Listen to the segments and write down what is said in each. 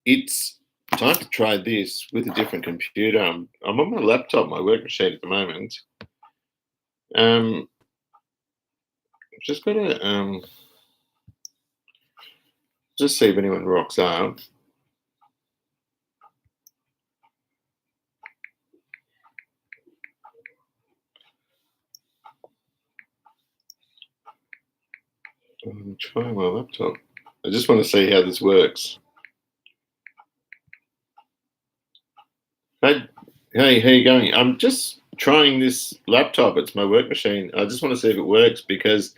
it's time to try this with a different computer. I'm on my laptop, my work machine at the moment. Um, just gotta just see if anyone rocks up. I'm trying my laptop. I just want to see how this works. Hey, hey, how you going? I'm just trying this laptop. It's my work machine. I just want to see if it works because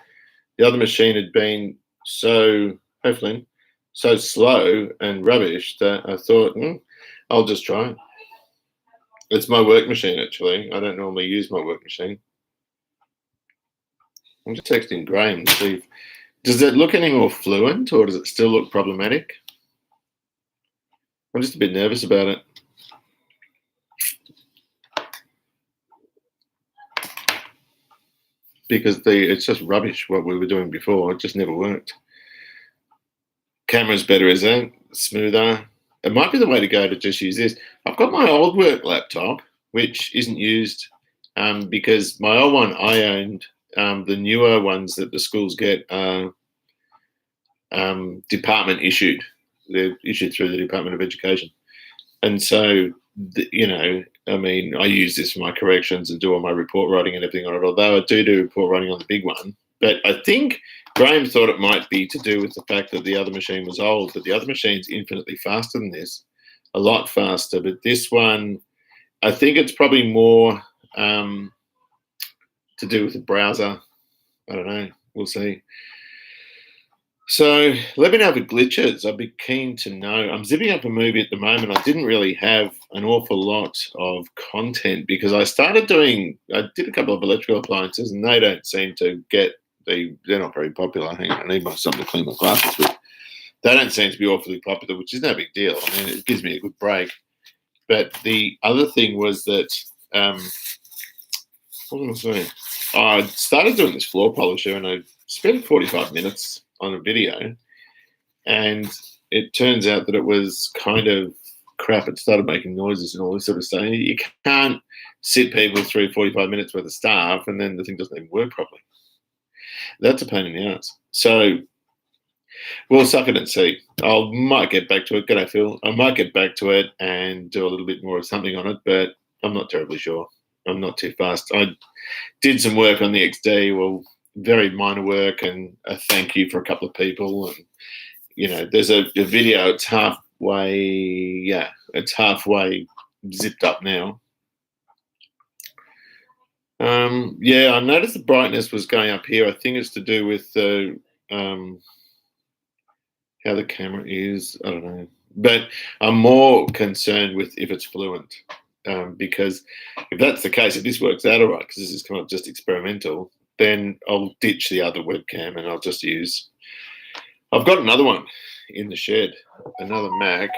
the other machine had been so, hopefully, so slow and rubbish that I thought, I'll just try it. It's my work machine, actually. I don't normally use my work machine. I'm just texting Graham to see if, does it look any more fluent or does it still look problematic? I'm just a bit nervous about it. Because it's just rubbish what we were doing before. It just never worked. Camera's better, is it? Smoother. It might be the way to go to just use this. I've got my old work laptop, which isn't used because my old one I owned. The newer ones that the schools get are department issued. They're issued through the Department of Education. And so, I mean, I use this for my corrections and do all my report writing and everything on it, although I do report writing on the big one. But I think Graham thought it might be to do with the fact that the other machine was old, but the other machine's infinitely faster than this, a lot faster. But this one, I think it's probably more to do with the browser. I don't know. We'll see. So let me know if it glitches. I'd be keen to know. I'm zipping up a movie at the moment. I didn't really have an awful lot of content because I did a couple of electrical appliances and they don't seem to they're not very popular. Hang on, I need something to clean my glasses with. They don't seem to be awfully popular, which is no big deal. I mean, it gives me a good break. But the other thing was that, what was I saying? I started doing this floor polisher and I spent 45 minutes on a video, and it turns out that it was kind of crap. It started making noises and all this sort of stuff. You can't sit people through 45 minutes worth of stuff and then the thing doesn't even work properly. That's a pain in the ass. So we'll suck it and see. I might get back to it. G'day, Phil. I might get back to it and do a little bit more of something on it, but I'm not terribly sure. I'm not too fast. I did some work on the XD. Well, very minor work and a thank you for a couple of people. And, there's a video. It's halfway zipped up now. I noticed the brightness was going up here. I think it's to do with the how the camera is. I don't know. But I'm more concerned with if it's fluent. Because if that's the case, if this works out all right, because this is kind of just experimental, then I'll ditch the other webcam and I'll just use. I've got another one in the shed, another Mac,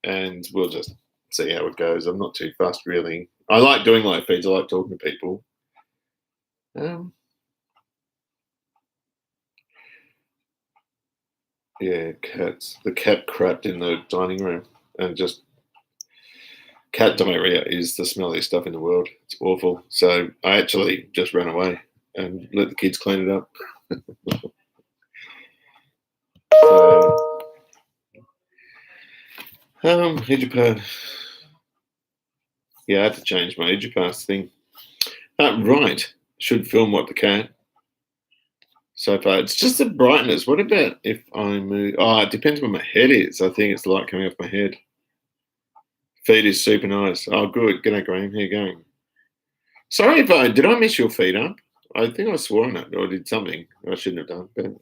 and we'll just see how it goes. I'm not too fast, really. I like doing live feeds. I like talking to people. Yeah, cats. The cat crapped in the dining room and just. Cat diarrhea is the smelliest stuff in the world. It's awful. So I actually just ran away and let the kids clean it up. Edupad. Yeah, I had to change my Edupass thing. Right. Should film what the cat. So far, it's just the brightness. What about if I move? Oh, it depends where my head is. I think it's the light coming off my head. Feed is super nice. Oh, good. G'day, Graham. How you going? Sorry if did I miss your feed up? I think I swore on it or did something I shouldn't have done. But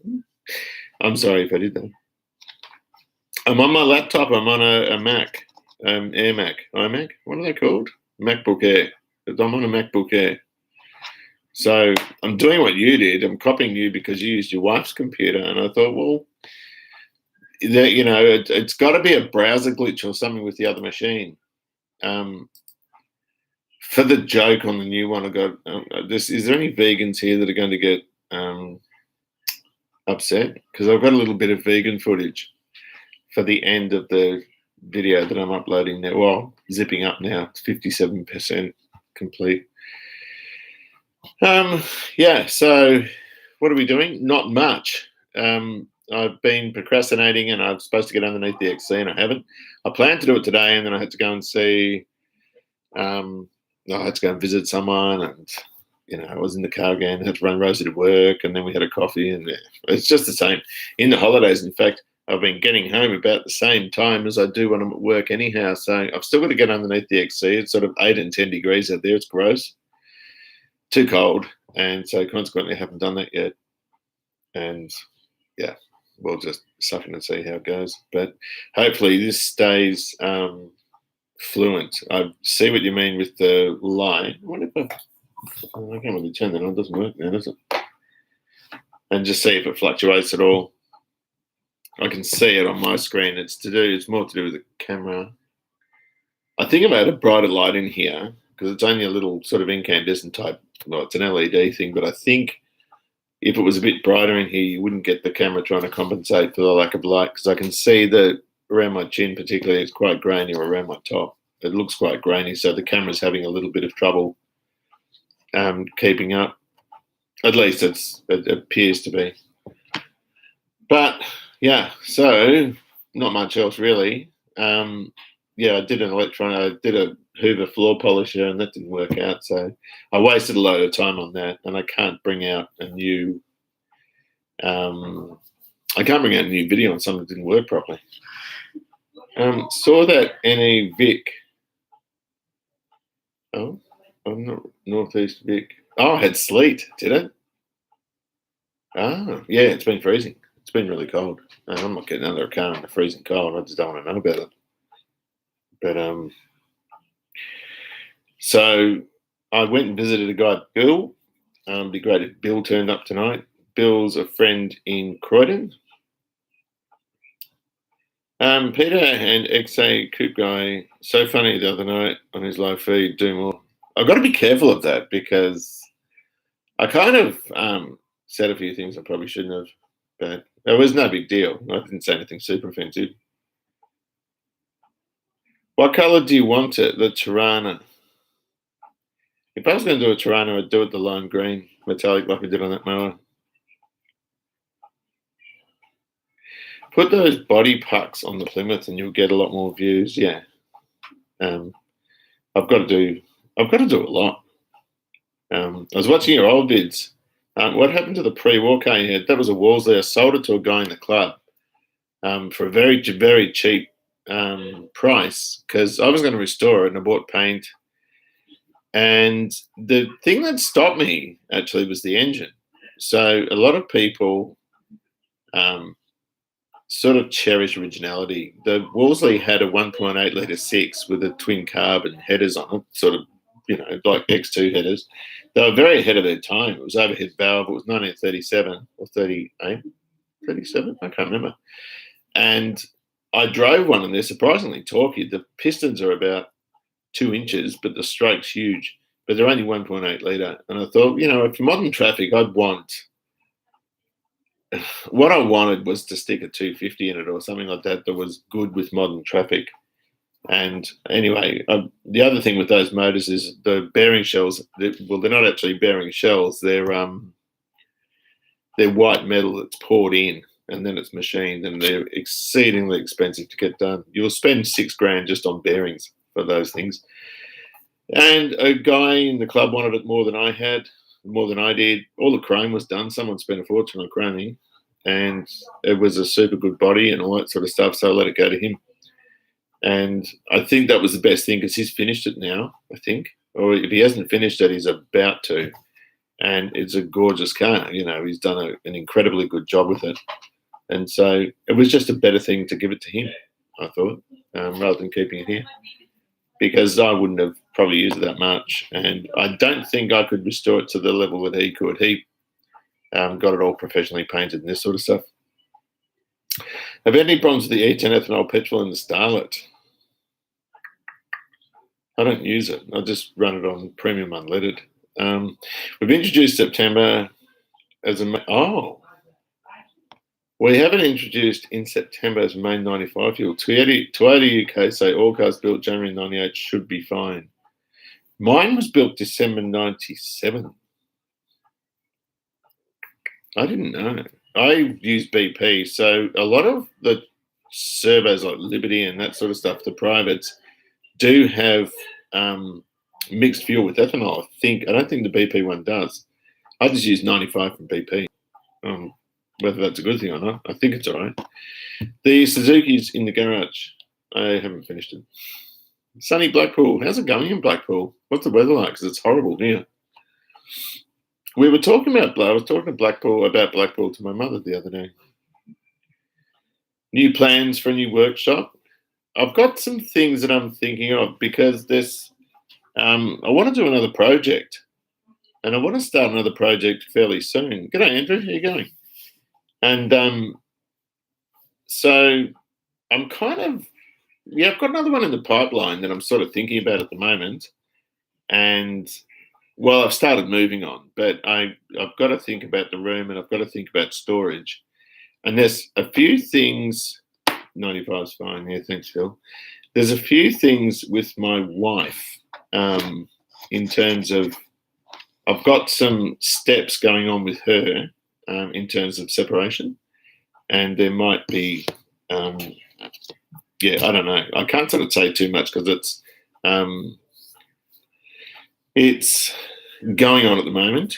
I'm sorry if I did that. I'm on my laptop. I'm on a Mac, Air Mac, iMac. What are they called? MacBook Air. I'm on a MacBook Air. So I'm doing what you did. I'm copying you because you used your wife's computer, and I thought, well, it's got to be a browser glitch or something with the other machine. For the joke on the new one, I got this. Is there any vegans here that are going to get upset? Because I've got a little bit of vegan footage for the end of the video that I'm uploading now. Well, zipping up now. It's 57% complete. Yeah, so what are we doing? Not much. I've been procrastinating and I'm supposed to get underneath the XC and I haven't. I planned to do it today and then I had to go and see, I had to go and visit someone and, I was in the car again, had to run Rosie to work and then we had a coffee and it's just the same. In the holidays, in fact, I've been getting home about the same time as I do when I'm at work anyhow. So I've still got to get underneath the XC. It's sort of 8 and 10 degrees out there. It's gross. Too cold. And so consequently I haven't done that yet. And yeah, we'll just suck in and see how it goes. But hopefully this stays fluent. I see what you mean with the line. I can't really turn that on. It doesn't work now, does it? And just see if it fluctuates at all. I can see it on my screen. It's more to do with the camera. I think I had a brighter light in here because it's only a little sort of incandescent type. Well, it's an LED thing, but I think if it was a bit brighter in here, you wouldn't get the camera trying to compensate for the lack of light because I can see that around my chin particularly, it's quite grainy, or around my top. It looks quite grainy, so the camera's having a little bit of trouble keeping up. At least it appears to be. But yeah, so not much else really. I did a Hoover floor polisher and that didn't work out. So I wasted a load of time on that and I can't bring out a new video on something that didn't work properly. Saw that NE Vic. Oh, I'm not Northeast Vic. Oh, I had sleet, did it? Oh, yeah, it's been freezing. It's been really cold. I'm not getting under a car in the freezing cold. I just don't want to know about it. But so I went and visited a guy, Bill. It'd be great if Bill turned up tonight. Bill's a friend in Croydon. Peter and XA Coop Guy, so funny the other night on his live feed, do more. I've got to be careful of that because I kind of said a few things I probably shouldn't have, but it was no big deal. I didn't say anything super offensive. What colour do you want it? The Tirana. If I was going to do a Tirana, I'd do it the lime green, metallic like I did on that mower. Put those body pucks on the Plymouth and you'll get a lot more views. Yeah. I've got to do a lot. I was watching your old vids. What happened to the pre-war car you had? That was a Wolseley. I sold it to a guy in the club for a very, very cheap price because I was going to restore it and I bought paint. And the thing that stopped me actually was the engine. So a lot of people sort of cherish originality. The Wolseley had a 1.8 litre 6 with a twin carb and headers on it, sort of, like X2 headers. They were very ahead of their time. It was overhead valve. It was 1937 or 38, 37. I can't remember. And I drove one and they're surprisingly torquey. The pistons are about 2 inches, but the stroke's huge. But they're only 1.8 litre. And I thought, for modern traffic, what I wanted was to stick a 250 in it or something like that was good with modern traffic. And anyway, the other thing with those motors is the bearing shells. They're not actually bearing shells. They're white metal that's poured in and then it's machined, and they're exceedingly expensive to get done. You'll spend $6,000 just on bearings for those things. And a guy in the club wanted it more than I did. All the chrome was done. Someone spent a fortune on chroming, and it was a super good body and all that sort of stuff. So I let it go to him. And I think that was the best thing because he's finished it now, I think. Or if he hasn't finished it, he's about to. And it's a gorgeous car. He's done an incredibly good job with it. And so it was just a better thing to give it to him, I thought, rather than keeping it here. Because I wouldn't have probably used it that much. And I don't think I could restore it to the level that he could. He got it all professionally painted and this sort of stuff. Have you had any problems with the E10 ethanol petrol in the Starlet? I don't use it. I just run it on premium unleaded. We've introduced September as a... Oh. We haven't introduced in September as main 95 fuel. Toyota UK say all cars built January 98 should be fine. Mine was built December 97. I didn't know. I use BP, so a lot of the servos like Liberty and that sort of stuff, the privates, do have mixed fuel with ethanol. I don't think the BP one does. I just use 95 from BP. Whether that's a good thing or not, I think it's all right. The Suzuki's in the garage. I haven't finished it. Sunny Blackpool. How's it going in Blackpool? What's the weather like? Because it's horrible here. I was talking about Blackpool to my mother the other day. New plans for a new workshop. I've got some things that I'm thinking of because I want to do another project, and I want to start another project fairly soon. G'day, Andrew. How you going? And so I'm I've got another one in the pipeline that I'm sort of thinking about at the moment, and well, I've started moving on, but I've got to think about the room and I've got to think about storage. And there's a few things. 95 is fine. Yeah, thanks, Phil. There's a few things with my wife in terms of I've got some steps going on with her in terms of separation, and there might be, I don't know. I can't sort of say too much because it's going on at the moment,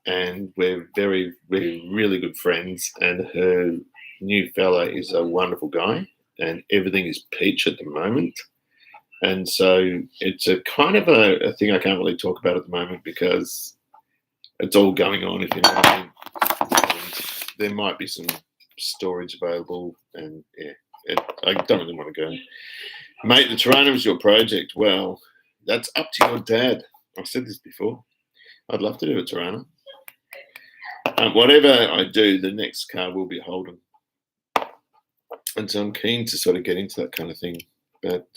and we're really good friends, and her new fella is a wonderful guy, and everything is peach at the moment. And so it's a kind of a thing I can't really talk about at the moment because it's all going on, if you know what I mean. And there might be some storage available, and I don't really want to go. Mate, the Tirana is your project. Well, that's up to your dad. I've said this before. I'd love to do a Tirana. Whatever I do, the next car will be a Holden. And so I'm keen to sort of get into that kind of thing. But,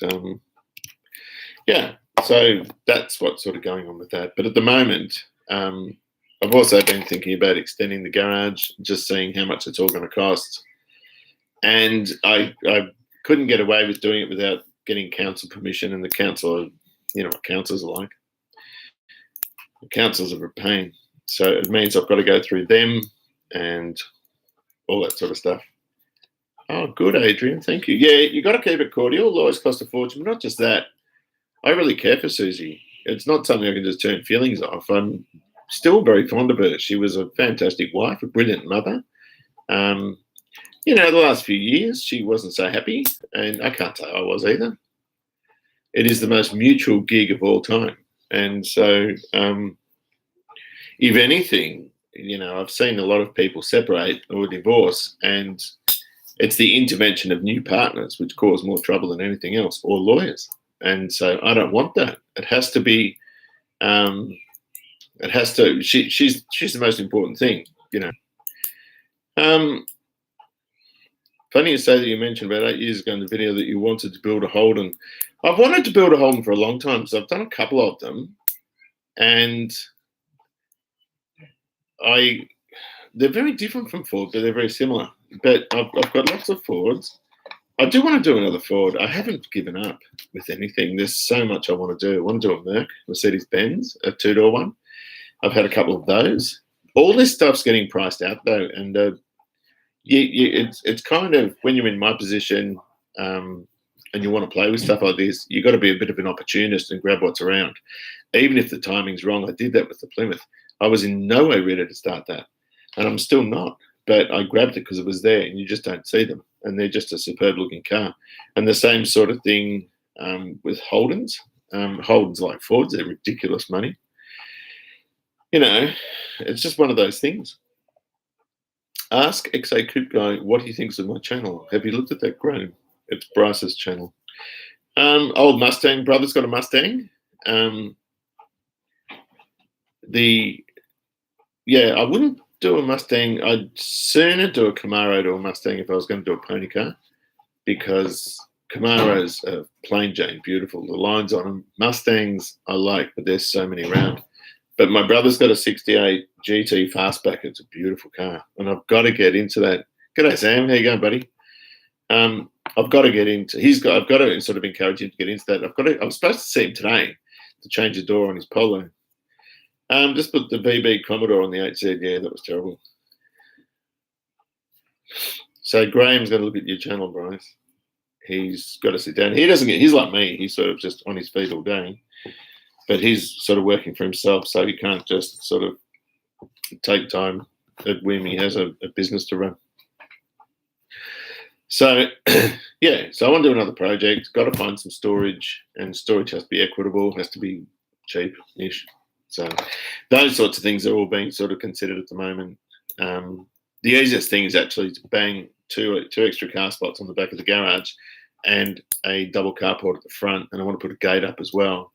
so that's what's sort of going on with that. But at the moment, I've also been thinking about extending the garage, just seeing how much it's all going to cost. And I couldn't get away with doing it without getting council permission. And the council, you know what councils are like. The councils are a pain. So it means I've got to go through them and all that sort of stuff. Oh, good, Adrian. Thank you. Yeah, you got to keep it cordial. Lawyers cost a fortune, but not just that. I really care for Susie. It's not something I can just turn feelings off. I'm still very fond of her. She was a fantastic wife, a brilliant mother. The last few years, she wasn't so happy, and I can't say I was either. It is the most mutual gig of all time. And so, if anything, I've seen a lot of people separate or divorce, and it's the intervention of new partners which cause more trouble than anything else, or lawyers. And so I don't want that. It has to be. She's the most important thing, Funny you say that you mentioned about 8 years ago in the video that you wanted to build a Holden. I've wanted to build a Holden for a long time, so I've done a couple of them, and they're very different from Ford, but they're very similar. But I've got lots of Fords. I do want to do another Ford. I haven't given up with anything. There's so much I want to do. I want to do a Mercedes-Benz, a two-door one. I've had a couple of those. All this stuff's getting priced out, though, and it's kind of when you're in my position and you want to play with stuff like this, you've got to be a bit of an opportunist and grab what's around. Even if the timing's wrong, I did that with the Plymouth. I was in no way ready to start that, and I'm still not. But I grabbed it because it was there, and you just don't see them, and they're just a superb-looking car. And the same sort of thing with Holdens. Holdens like Fords, they're ridiculous money. It's just one of those things. Ask XA Coupe Guy what he thinks of my channel. Have you looked at that groom? It's Bryce's channel. Old Mustang. Brother's got a Mustang. I wouldn't do a Mustang. I'd sooner do a Camaro to a Mustang if I was going to do a pony car, because Camaros are plain Jane beautiful. The lines on them. Mustangs I like, but there's so many around. But my brother's got a 68 GT Fastback. It's a beautiful car, and I've got to get into that G'day, Sam. How you going, buddy? I've got to get into. I've got to sort of encourage him to get into that. I was supposed to see him today to change the door on his Polo. Just put the VB Commodore on the HZ. Yeah, that was terrible. So Graham's going to look at your channel, Bryce. He's got to sit down. He's like me. He's sort of just on his feet all day, but he's sort of working for himself, so he can't just sort of take time at whim. He has a business to run. So, yeah, so I want to do another project. Got to find some storage, and storage has to be equitable, has to be cheap-ish. So those sorts of things are all being sort of considered at the moment. The easiest thing is actually to bang two extra car spots on the back of the garage and a double carport at the front, and I want to put a gate up as well.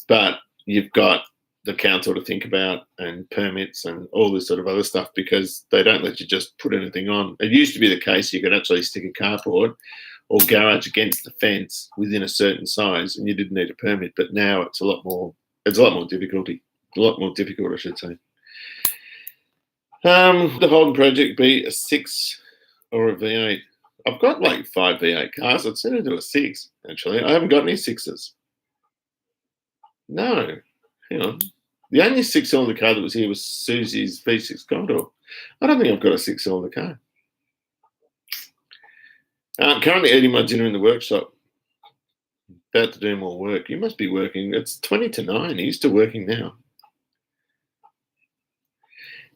But you've got the council to think about and permits and all this sort of other stuff, because they don't let you just put anything on. It used to be the case you could actually stick a carport or garage against the fence within a certain size and you didn't need a permit, but now it's a lot more difficult, I should say. The Holden project be a 6 or a V8? I've got like 5 V8 cars. I'd sooner do a 6, actually. I haven't got any 6s. No, hang on. The only 6-cylinder car that was here was Susie's V6 Commodore. I don't think I've got a 6-cylinder car. Currently eating my dinner in the workshop. About to do more work. You must be working. It's 20 to 9. Are you still working now?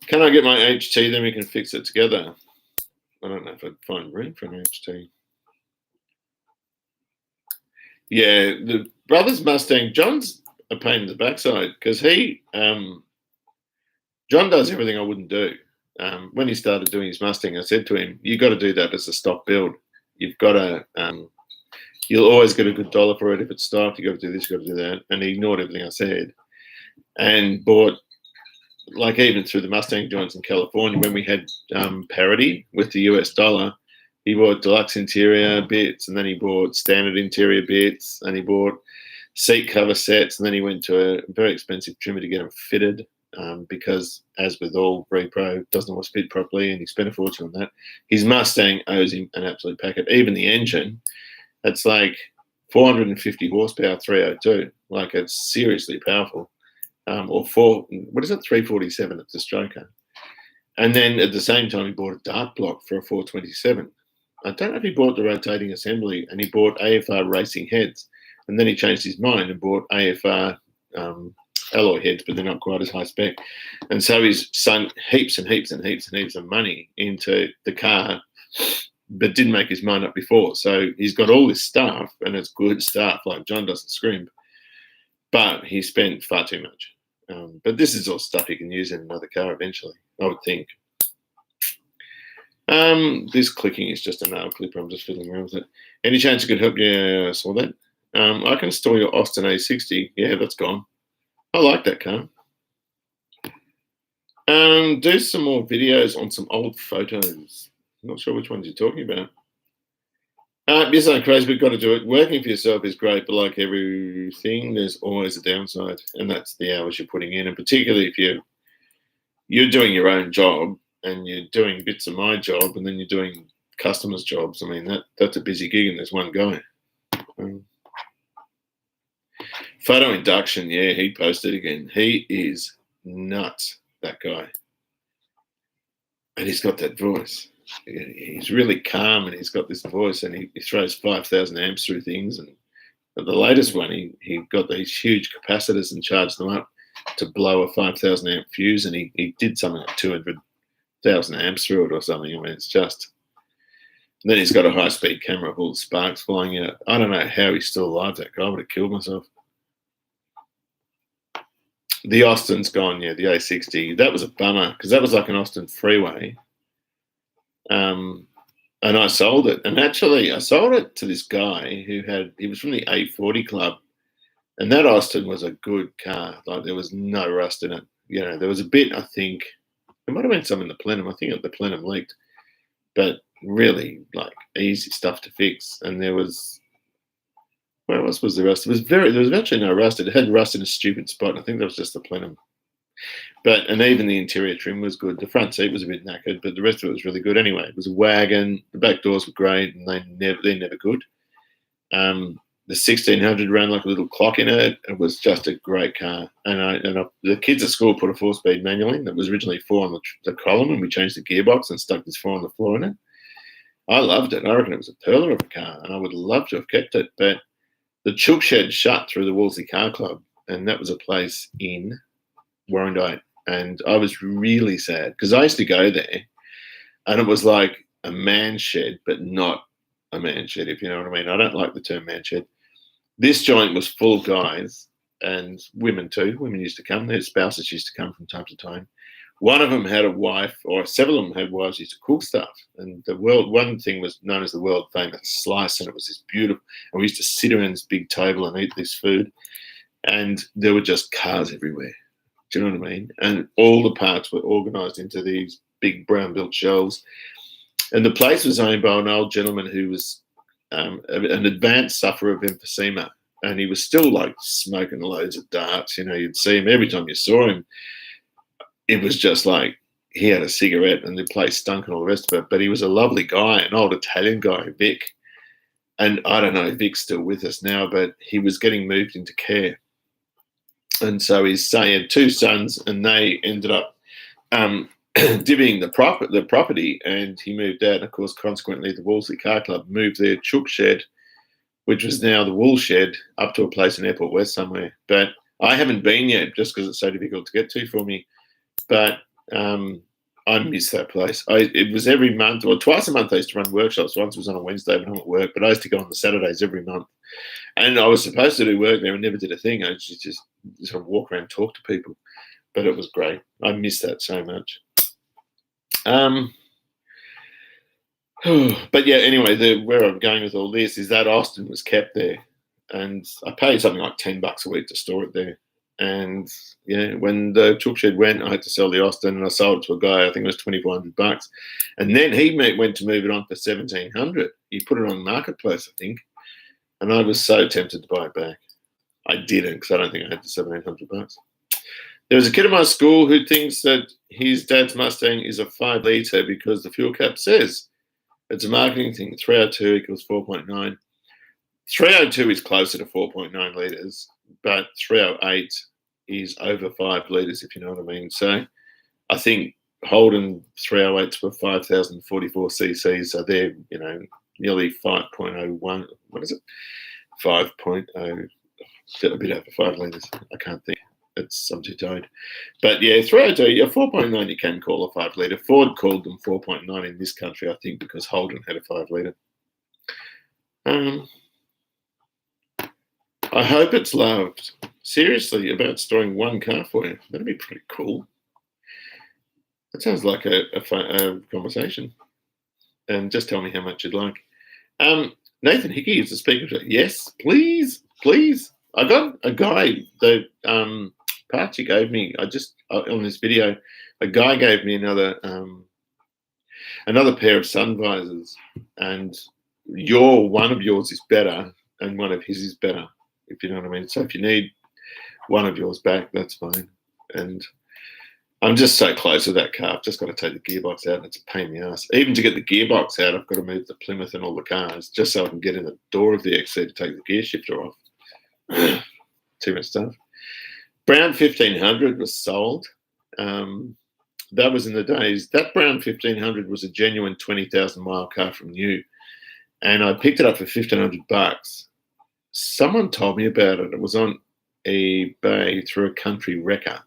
Can I get my HT? Then we can fix it together. I don't know if I'd find room for an HT. Yeah, the brothers Mustang. John's a pain in the backside because John does everything I wouldn't do. When he started doing his Mustang, I said to him, "You got to do that as a stock build. You've got to. You'll always get a good dollar for it if it's stock. You got to do this, you got to do that." And he ignored everything I said, and bought, like, even through the Mustang joints in California when we had parity with the US dollar. He bought deluxe interior bits, and then he bought standard interior bits, and he bought seat cover sets, and then he went to a very expensive trimmer to get them fitted, because, as with all repro, doesn't always fit properly, and he spent a fortune on that. His Mustang owes him an absolute packet. Even the engine, it's like 450 horsepower 302. Like, it's seriously powerful. Or 347? It's a stroker. And then at the same time, he bought a dart block for a 427. I don't know if he bought the rotating assembly, and he bought AFR racing heads. And then he changed his mind and bought AFR alloy heads, but they're not quite as high spec. And so he's sunk heaps and heaps and heaps and heaps of money into the car, but didn't make his mind up before. So he's got all this stuff, and it's good stuff. Like, John doesn't scrimp, but he spent far too much. But this is all stuff you can use in another car eventually, I would think. This clicking is just a nail clipper. I'm just fiddling around with it. Any chance you could help? Yeah, I saw that. I can store your Austin A60. Yeah, that's gone. I like that car. Do some more videos on some old photos. I'm not sure which ones you're talking about. Yes, I'm crazy, but got to do it. Working for yourself is great, but like everything, there's always a downside, and that's the hours you're putting in. And particularly if you're doing your own job and you're doing bits of my job, and then you're doing customers' jobs. I mean, that's a busy gig, and there's one guy. Photo induction, yeah, he posted again. He is nuts, that guy. And he's got that voice. He's really calm, and he's got this voice, and he throws 5,000 amps through things. And the latest one, he got these huge capacitors and charged them up to blow a 5,000 amp fuse, and he did something like 200,000 amps through it or something. I mean, it's just... And then he's got a high-speed camera of all the sparks flying out. I don't know how he's still alive, that guy. I would have killed myself. The Austin's gone, yeah, the A60. That was a bummer, because that was like an Austin freeway. And I sold it. And actually, I sold it to this guy he was from the A40 Club. And that Austin was a good car. Like, there was no rust in it. You know, there was a bit, I think, there might have been some in the plenum. I think the plenum leaked. But really, like, easy stuff to fix. And there was... Where else was the rust? There was virtually no rust. It had rust in a stupid spot. I think that was just the plenum. And even the interior trim was good. The front seat was a bit knackered, but the rest of it was really good anyway. It was a wagon. The back doors were great, and they're never good. The 1600 ran like a little clock in it. It was just a great car. The kids at school put a 4-speed manual in that was originally 4 on the column, and we changed the gearbox and stuck this 4 on the floor in it. I loved it. I reckon it was a pearler of a car, and I would love to have kept it. But the Chook Shed shut through the Wolseley Car Club, and that was a place in Warrandyte. And I was really sad because I used to go there, and it was like a man shed, but not a man shed, if you know what I mean. I don't like the term man shed. This joint was full of guys and women too. Women used to come. Their spouses used to come from time to time. One of them had a wife, or several of them had wives who used to cook stuff. And one thing was known as the world famous slice, and it was this beautiful. And we used to sit around this big table and eat this food, and there were just cars everywhere. Do you know what I mean? And all the parts were organised into these big brown-built shelves. And the place was owned by an old gentleman who was an advanced sufferer of emphysema, and he was still like smoking loads of darts. You know, you'd see him every time you saw him. It was just like he had a cigarette, and the place stunk and all the rest of it. But he was a lovely guy, an old Italian guy, Vic. And I don't know if Vic's still with us now, but he was getting moved into care. And so he had 2 sons, and they ended up divvying the property, and he moved out. And of course, consequently, the Wolseley Car Club moved their Chook Shed, which was now the Wool Shed, up to a place in Airport West somewhere. But I haven't been yet, just because it's so difficult to get to for me. But I miss that place. It was every month, or twice a month I used to run workshops. Once was on a Wednesday when I'm at work, but I used to go on the Saturdays every month. And I was supposed to do work there and never did a thing. I just sort of walk around and talk to people. But it was great. I miss that so much. But yeah, anyway, where I'm going with all this is that Austin was kept there, and I paid something like $10 a week to store it there. And yeah, when the Chook Shed went, I had to sell the Austin, and I sold it to a guy. I think it was $2,400, and then he went to move it on for $1,700. He put it on Marketplace, I think, and I was so tempted to buy it back. I didn't, because I don't think I had the $1,700. There was a kid at my school who thinks that his dad's Mustang is a 5-litre because the fuel cap says it's a marketing thing. 302 equals 4.9. 302 is closer to 4.9 litres, but 308 is over 5 litres, if you know what I mean. So I think Holden 308s were 5,044 cc's, so they're, nearly 5.01. What is it? 5.0, a bit over 5 litres. I can't think. I'm too tired. But yeah, 302, 4.9 you can call a 5-litre. Ford called them 4.9 in this country, I think, because Holden had a 5-litre. I hope it's loved. Seriously, about storing one car for you. That'd be pretty cool. That sounds like a conversation. And just tell me how much you'd like. Nathan Hickey is the speaker. Yes, please. I got a guy, the parts he gave me, on this video, a guy gave me another pair of sun visors, and one of yours is better and one of his is better, if you know what I mean. So if you need one of yours back, that's fine. And I'm just so close to that car. I've just got to take the gearbox out, and it's a pain in the ass. Even to get the gearbox out, I've got to move the Plymouth and all the cars just so I can get in the door of the XC to take the gear shifter off. Too much stuff. Brown 1500 was sold. That was in the days. That Brown 1500 was a genuine 20,000 mile car from new, and I picked it up for $1,500. Someone told me about it. It was on eBay through a country wrecker,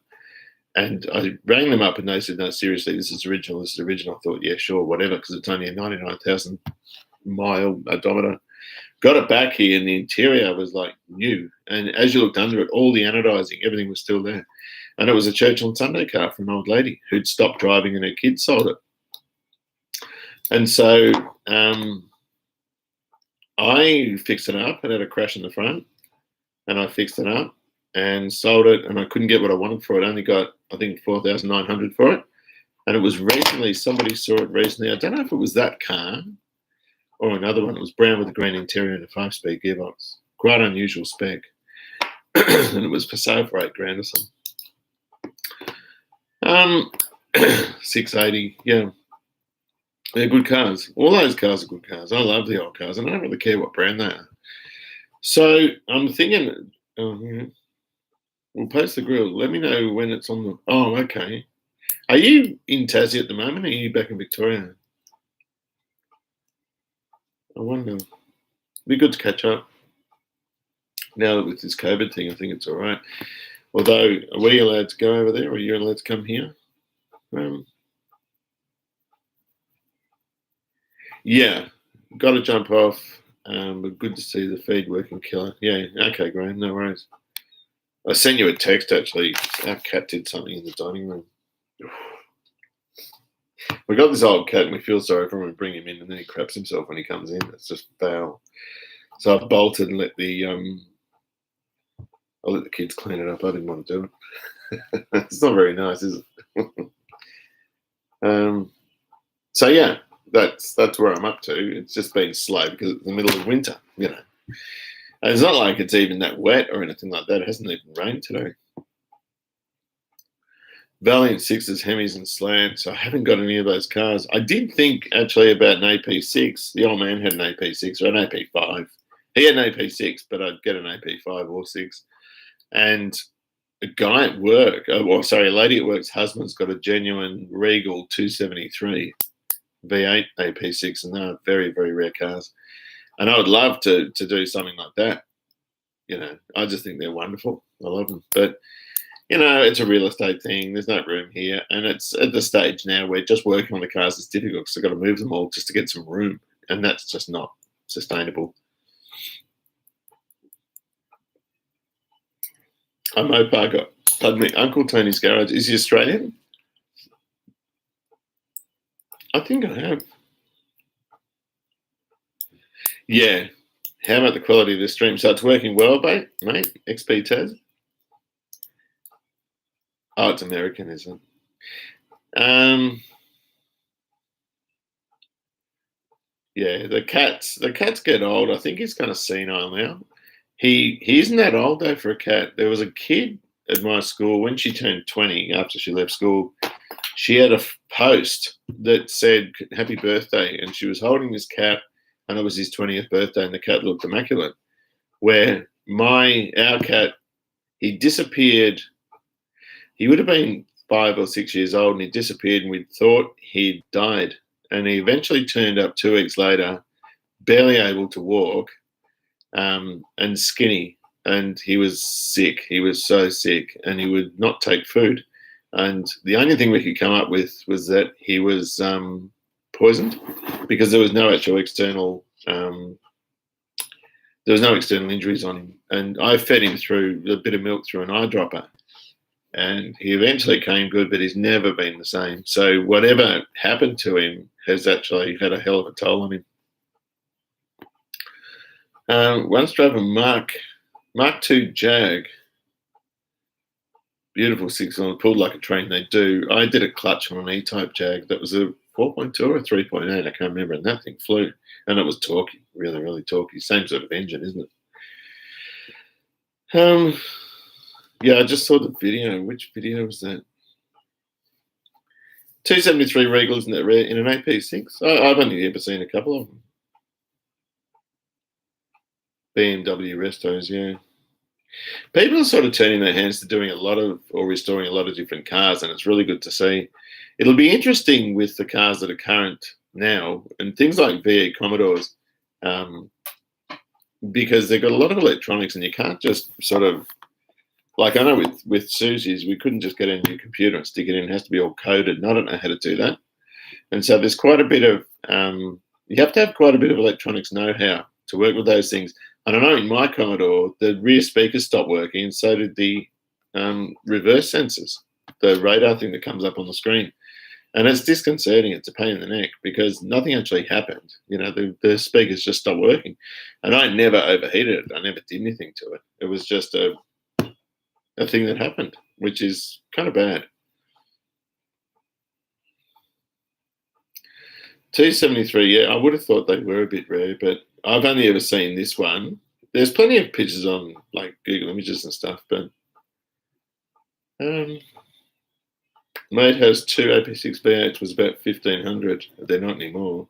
and I rang them up, and they said, "No, seriously, this is original. This is original." I thought, yeah, sure, whatever, because it's only a 99,000 mile odometer. Got it back here, and the interior was like new. And as you looked under it, all the anodizing, everything was still there. And it was a church on Sunday car from an old lady who'd stopped driving, and her kids sold it. And so I fixed it up. It had a crash in the front, and I fixed it up and sold it. And I couldn't get what I wanted for it. I only got, I think, $4,900 for it. And it was recently, somebody saw it recently. I don't know if it was that car or another one. It was brown with a green interior and a 5-speed gearbox. Quite unusual spec. And it was for sale for $8,000 or something. Um, 680, yeah. They're good cars. All those cars are good cars. I love the old cars, and I don't really care what brand they are. So I'm thinking, yeah, we'll post the grill. Let me know when it's on the. Oh, okay. Are you in Tassie at the moment? Or are you back in Victoria? I wonder. Be good to catch up. Now that with this COVID thing, I think it's all right. Although, are we allowed to go over there, or are you allowed to come here? Yeah, got to jump off. But good to see the feed working killer. Yeah, okay, Graham, no worries. I sent you a text actually. Our cat did something in the dining room. We got this old cat and we feel sorry for him and bring him in, and then he craps himself when he comes in. It's just foul. So I bolted and I'll let the kids clean it up. I didn't want to do it. It's not very nice, is it? So yeah, that's where I'm up to. It's just been slow because it's the middle of winter, you know. And it's not like it's even that wet or anything like that. It hasn't even rained today. Valiant Sixes, Hemis, and Slants. I haven't got any of those cars. I did think actually about an AP6. The old man had an AP6 or an AP5. He had an AP6, but I'd get an AP5 or 6. And a guy at work, a lady at work's husband's got a genuine Regal 273 V8 AP6, and they're very, very rare cars. And I would love to do something like that. You know, I just think they're wonderful. I love them. But you know, it's a real estate thing. There's no room here. And it's at the stage now where just working on the cars is difficult because I've got to move them all just to get some room. And that's just not sustainable. I'm Moparker. Pardon me, Uncle Tony's Garage. Is he Australian? I think I have. Yeah. How about the quality of the stream? So it's working well, mate? XP Taz? Oh, it's American, isn't it? Yeah, the cats get old. I think he's kind of senile now. He isn't that old though for a cat. There was a kid at my school when she turned 20 after she left school. She had a post that said "Happy Birthday," and she was holding this cat, and it was his 20th birthday, and the cat looked immaculate. Where our cat, he disappeared. He would have been 5 or 6 years old, and he disappeared, and we thought he'd died. And he eventually turned up 2 weeks later, barely able to walk, and skinny. And he was sick. He was so sick, and he would not take food. And the only thing we could come up with was that he was poisoned because there was no actual external injuries on him. And I fed him through a bit of milk through an eyedropper. And he eventually came good, but he's never been the same. So whatever happened to him has actually had a hell of a toll on him. Once drove a Mark II Jag. Beautiful 6-cylinder, pulled like a train. They do. I did a clutch on an E-type Jag that was a 4.2 or a 3.8. I can't remember. And that thing flew. And it was torquey, really, really torquey. Same sort of engine, isn't it? Yeah, I just saw the video. Which video was that? 273 Regals in an AP6. I've only ever seen a couple of them. BMW Restos, yeah. People are sort of turning their hands to doing restoring a lot of different cars, and it's really good to see. It'll be interesting with the cars that are current now and things like V8 Commodores, because they've got a lot of electronics, and you can't just sort of, like I know with Susie's, we couldn't just get a new computer and stick it in. It has to be all coded, and I don't know how to do that. And so there's quite a bit of, you have to have quite a bit of electronics know-how to work with those things. And I know in my Commodore, the rear speakers stopped working, and so did the reverse sensors, the radar thing that comes up on the screen. And it's disconcerting. It's a pain in the neck because nothing actually happened. You know, the speakers just stopped working. And I never overheated it. I never did anything to it. It was just a thing that happened, which is kind of bad. 273, yeah, I would have thought they were a bit rare, but I've only ever seen this one. There's plenty of pictures on like Google Images and stuff, but no, Mate has two AP6 V8s, was about 1,500. They're not anymore.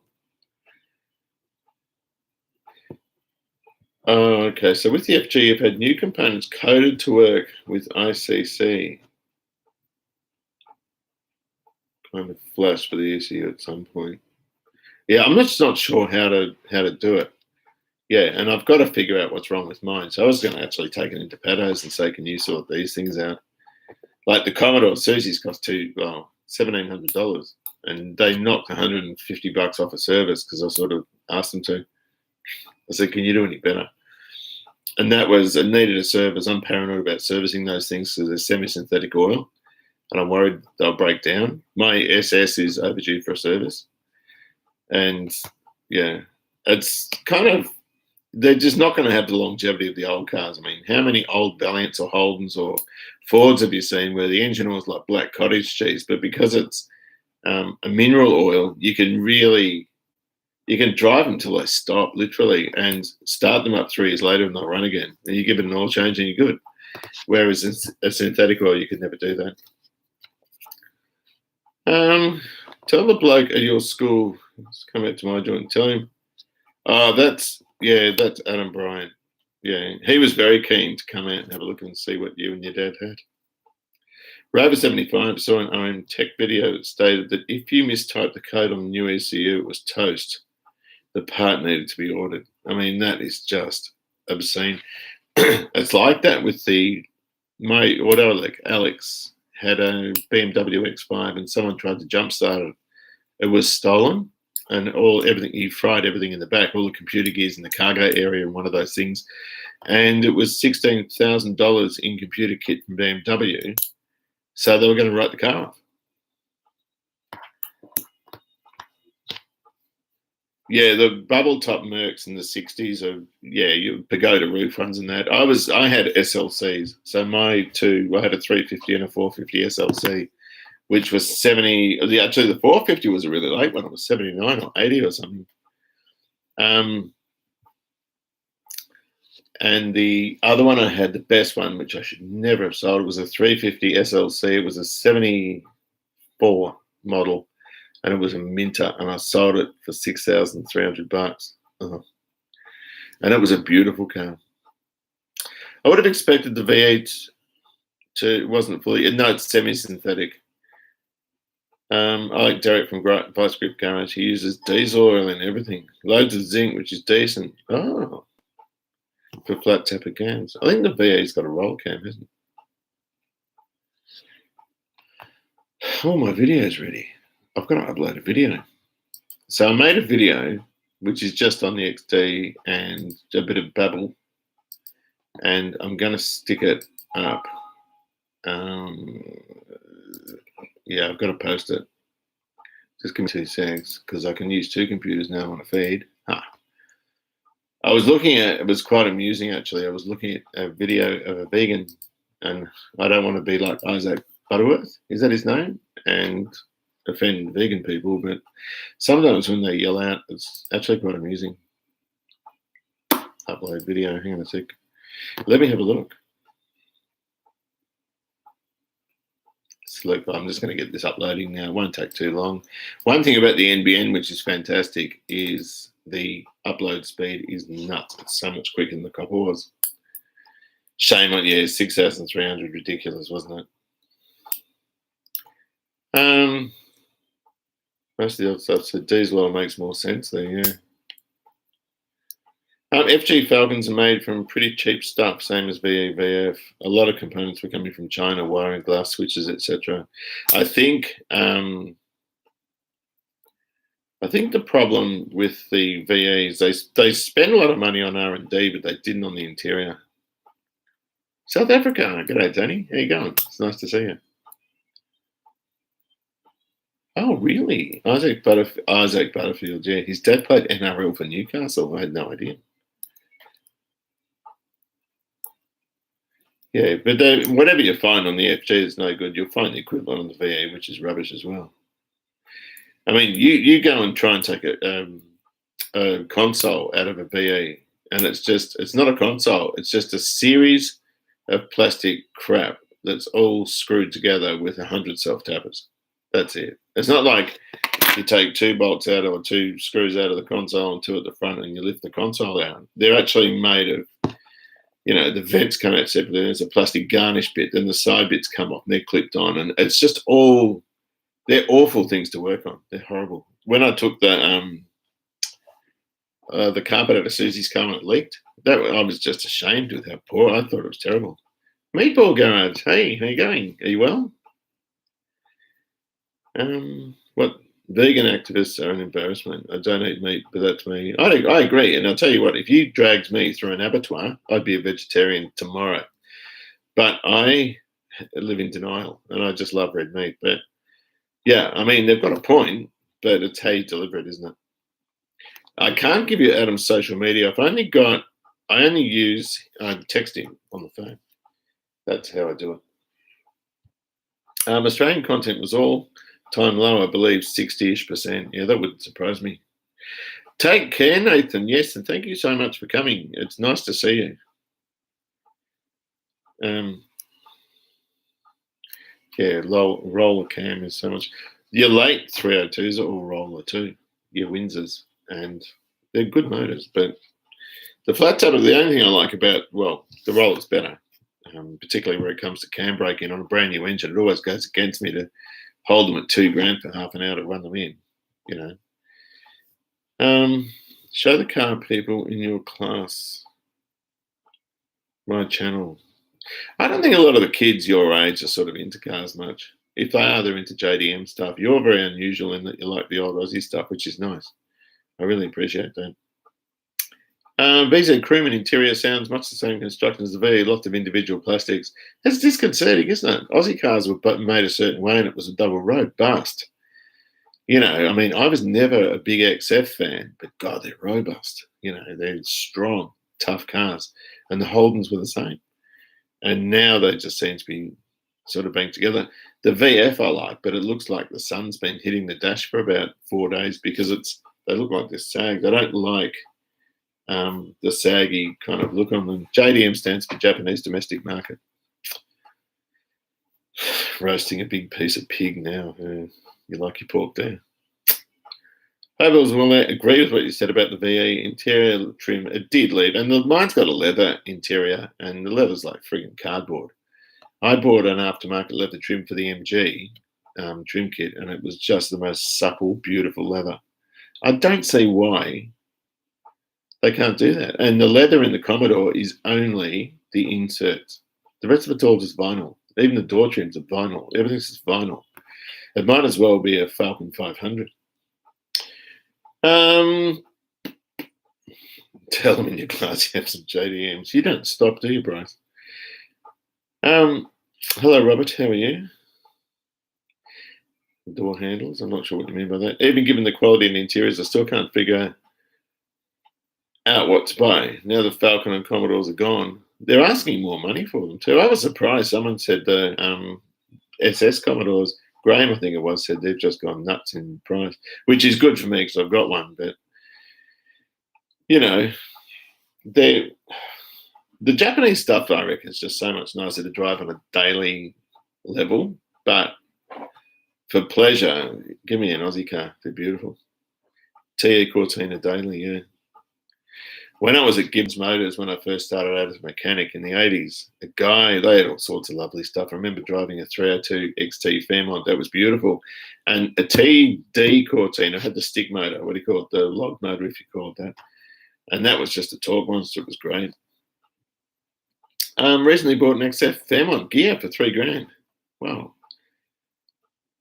Oh, okay. So with the FG, you've had new components coded to work with ICC. Kind of flash for the ECU at some point. Yeah, I'm just not sure how to do it. Yeah, and I've got to figure out what's wrong with mine. So I was going to actually take it into Pados and say, can you sort these things out? Like the Commodore Susie's cost $1,700, and they knocked $150 off a service because I sort of asked them to. I said, can you do any better? And that was, it needed a service. I'm paranoid about servicing those things because they're semi-synthetic oil, and I'm worried they'll break down. My SS is overdue for a service. And yeah, it's kind of, they're just not going to have the longevity of the old cars. I mean, how many old Valiants or Holdens or Fords have you seen where the engine oil is like black cottage cheese, but because it's a mineral oil, you can drive them till they stop, literally, and start them up 3 years later and they'll run again. And you give it an oil change and you're good. Whereas a synthetic oil, you could never do that. Tell the bloke at your school, let's come back to my joint, tell him, that's Adam Bryant. Yeah, he was very keen to come out and have a look and see what you and your dad had. Rover 75 saw an OM tech video that stated that if you mistyped the code on the new ECU, it was toast. The part needed to be ordered. I mean, that is just obscene. It's like that with my auto, like Alex had a BMW X5 and someone tried to jumpstart it. It was stolen, and he fried everything in the back, all the computer gears in the cargo area and one of those things. And it was $16,000 in computer kit from BMW. So they were going to write the car off. Yeah, the bubble top Mercs in the 60s are, your pagoda roof ones and that. I had SLCs. So I had a 350 and a 450 SLC, which was 70. Actually, the 450 was a really late one. It was 79 or 80 or something. And the other one I had, the best one, which I should never have sold, it was a 350 SLC. It was a 74 model, and it was a Minter, and I sold it for $6,300. And it was a beautiful car. I would have expected the V8 it wasn't fully, no, it's semi-synthetic. I like Derek from Vice Grip Garage. He uses diesel oil and everything. Loads of zinc, which is decent. Oh, for flat tapper cams. I think the V8's got a roll cam, hasn't it? All my video's ready. I've got to upload a video. So I made a video, which is just on the XD and a bit of babble. And I'm going to stick it up. Yeah, I've got to post it. Just give me 2 seconds because I can use 2 computers now on a feed. I was looking at, it was quite amusing actually. I was looking at a video of a vegan, and I don't want to be like Isaac Butterworth, is that his name? And offend vegan people, but sometimes when they yell out, it's actually quite amusing. Upload video, hang on a sec. Let me have a look. I'm just going to get this uploading now. It won't take too long. One thing about the NBN, which is fantastic, is the upload speed is nuts. It's so much quicker than the copper was. Shame on, 6,300, ridiculous, wasn't it? Most of the other stuff, so diesel oil makes more sense there, yeah. FG Falcons are made from pretty cheap stuff, same as VF. A lot of components were coming from China, wiring, glass switches, etc. I think the problem with the VEs, they spend a lot of money on R&D, but they didn't on the interior. South Africa, g'day Tony, how you going? It's nice to see you. Oh, really? Isaac Butterfield, yeah. His dad played NRL for Newcastle. I had no idea. Yeah, but whatever you find on the FG is no good. You'll find the equivalent on the VA, which is rubbish as well. I mean, you go and try and take a console out of a VA, and it's not a console. It's just a series of plastic crap that's all screwed together with 100 self-tappers. That's it. It's not like you take 2 bolts out or 2 screws out of the console and 2 at the front and you lift the console out. They're actually made of, the vents come out separately. There's a plastic garnish bit, then the side bits come off and they're clipped on. And it's just they're awful things to work on. They're horrible. When I took the carpet out of Susie's car and it leaked, I was just ashamed with how poor. I thought it was terrible. Meatball Garage, hey, how you going? Are you well? What vegan activists are an embarrassment. I don't eat meat, but that's me. I agree, and I'll tell you what. If you dragged me through an abattoir, I'd be a vegetarian tomorrow. But I live in denial, and I just love red meat. But yeah, I mean they've got a point, but it's how you deliver it, isn't it? I can't give you Adam's social media. I only use texting on the phone. That's how I do it. Australian content was all time low, I believe, 60-ish%. Yeah, that wouldn't surprise me. Take care, Nathan. Yes, and thank you so much for coming. It's nice to see you. Yeah, roller cam is so much. Your late 302s are all roller too. Your Windsors, and they're good motors. But the flat top, the only thing I like about, the roller's better, particularly where it comes to cam braking on a brand new engine. It always goes against me to hold them at $2,000 for half an hour to run them in, Show the car people in your class. My channel. I don't think a lot of the kids your age are sort of into cars much. If they are, they're into JDM stuff. You're very unusual in that you like the old Aussie stuff, which is nice. I really appreciate that. VZ Crewman interior sounds much the same construction as the V, lots of individual plastics. That's disconcerting, isn't it? Aussie cars were made a certain way and it was a double road bust. I was never a big XF fan, but God, they're robust. They're strong, tough cars. And the Holdens were the same. And now they just seem to be sort of banked together. The VF I like, but it looks like the sun's been hitting the dash for about 4 days because they look like they're sagged. I don't like the saggy kind of look on them. JDM stands for Japanese Domestic Market. Roasting a big piece of pig now. You like your pork there. Overalls will agree with what you said about the VE interior trim. It did leave, and mine's got a leather interior, and the leather's like friggin' cardboard. I bought an aftermarket leather trim for the MG trim kit, and it was just the most supple, beautiful leather. I don't see why they can't do that. And the leather in the Commodore is only the inserts. The rest of it's all just vinyl. Even the door trims are vinyl. Everything's just vinyl. It might as well be a Falcon 500. Tell them in your class you have some JDMs. You don't stop, do you, Bryce? Hello, Robert. How are you? Door handles. I'm not sure what you mean by that. Even given the quality and the interiors, I still can't figure out what to buy. Now the Falcon and Commodores are gone. They're asking more money for them too. I was surprised. Someone said the SS Commodores, Graham, I think it was, said they've just gone nuts in price, which is good for me because I've got one. But, the Japanese stuff, I reckon, is just so much nicer to drive on a daily level. But for pleasure, give me an Aussie car. They're beautiful. TE Cortina daily, yeah. When I was at Gibbs Motors, when I first started out as a mechanic in the 80s, they had all sorts of lovely stuff. I remember driving a 302 XT Fairmont. That was beautiful. And a TD Cortina had the stick motor, what do you call it? The log motor, if you call it that. And that was just a torque monster. It was great. Recently bought an XF Fairmont gear for $3,000. Wow.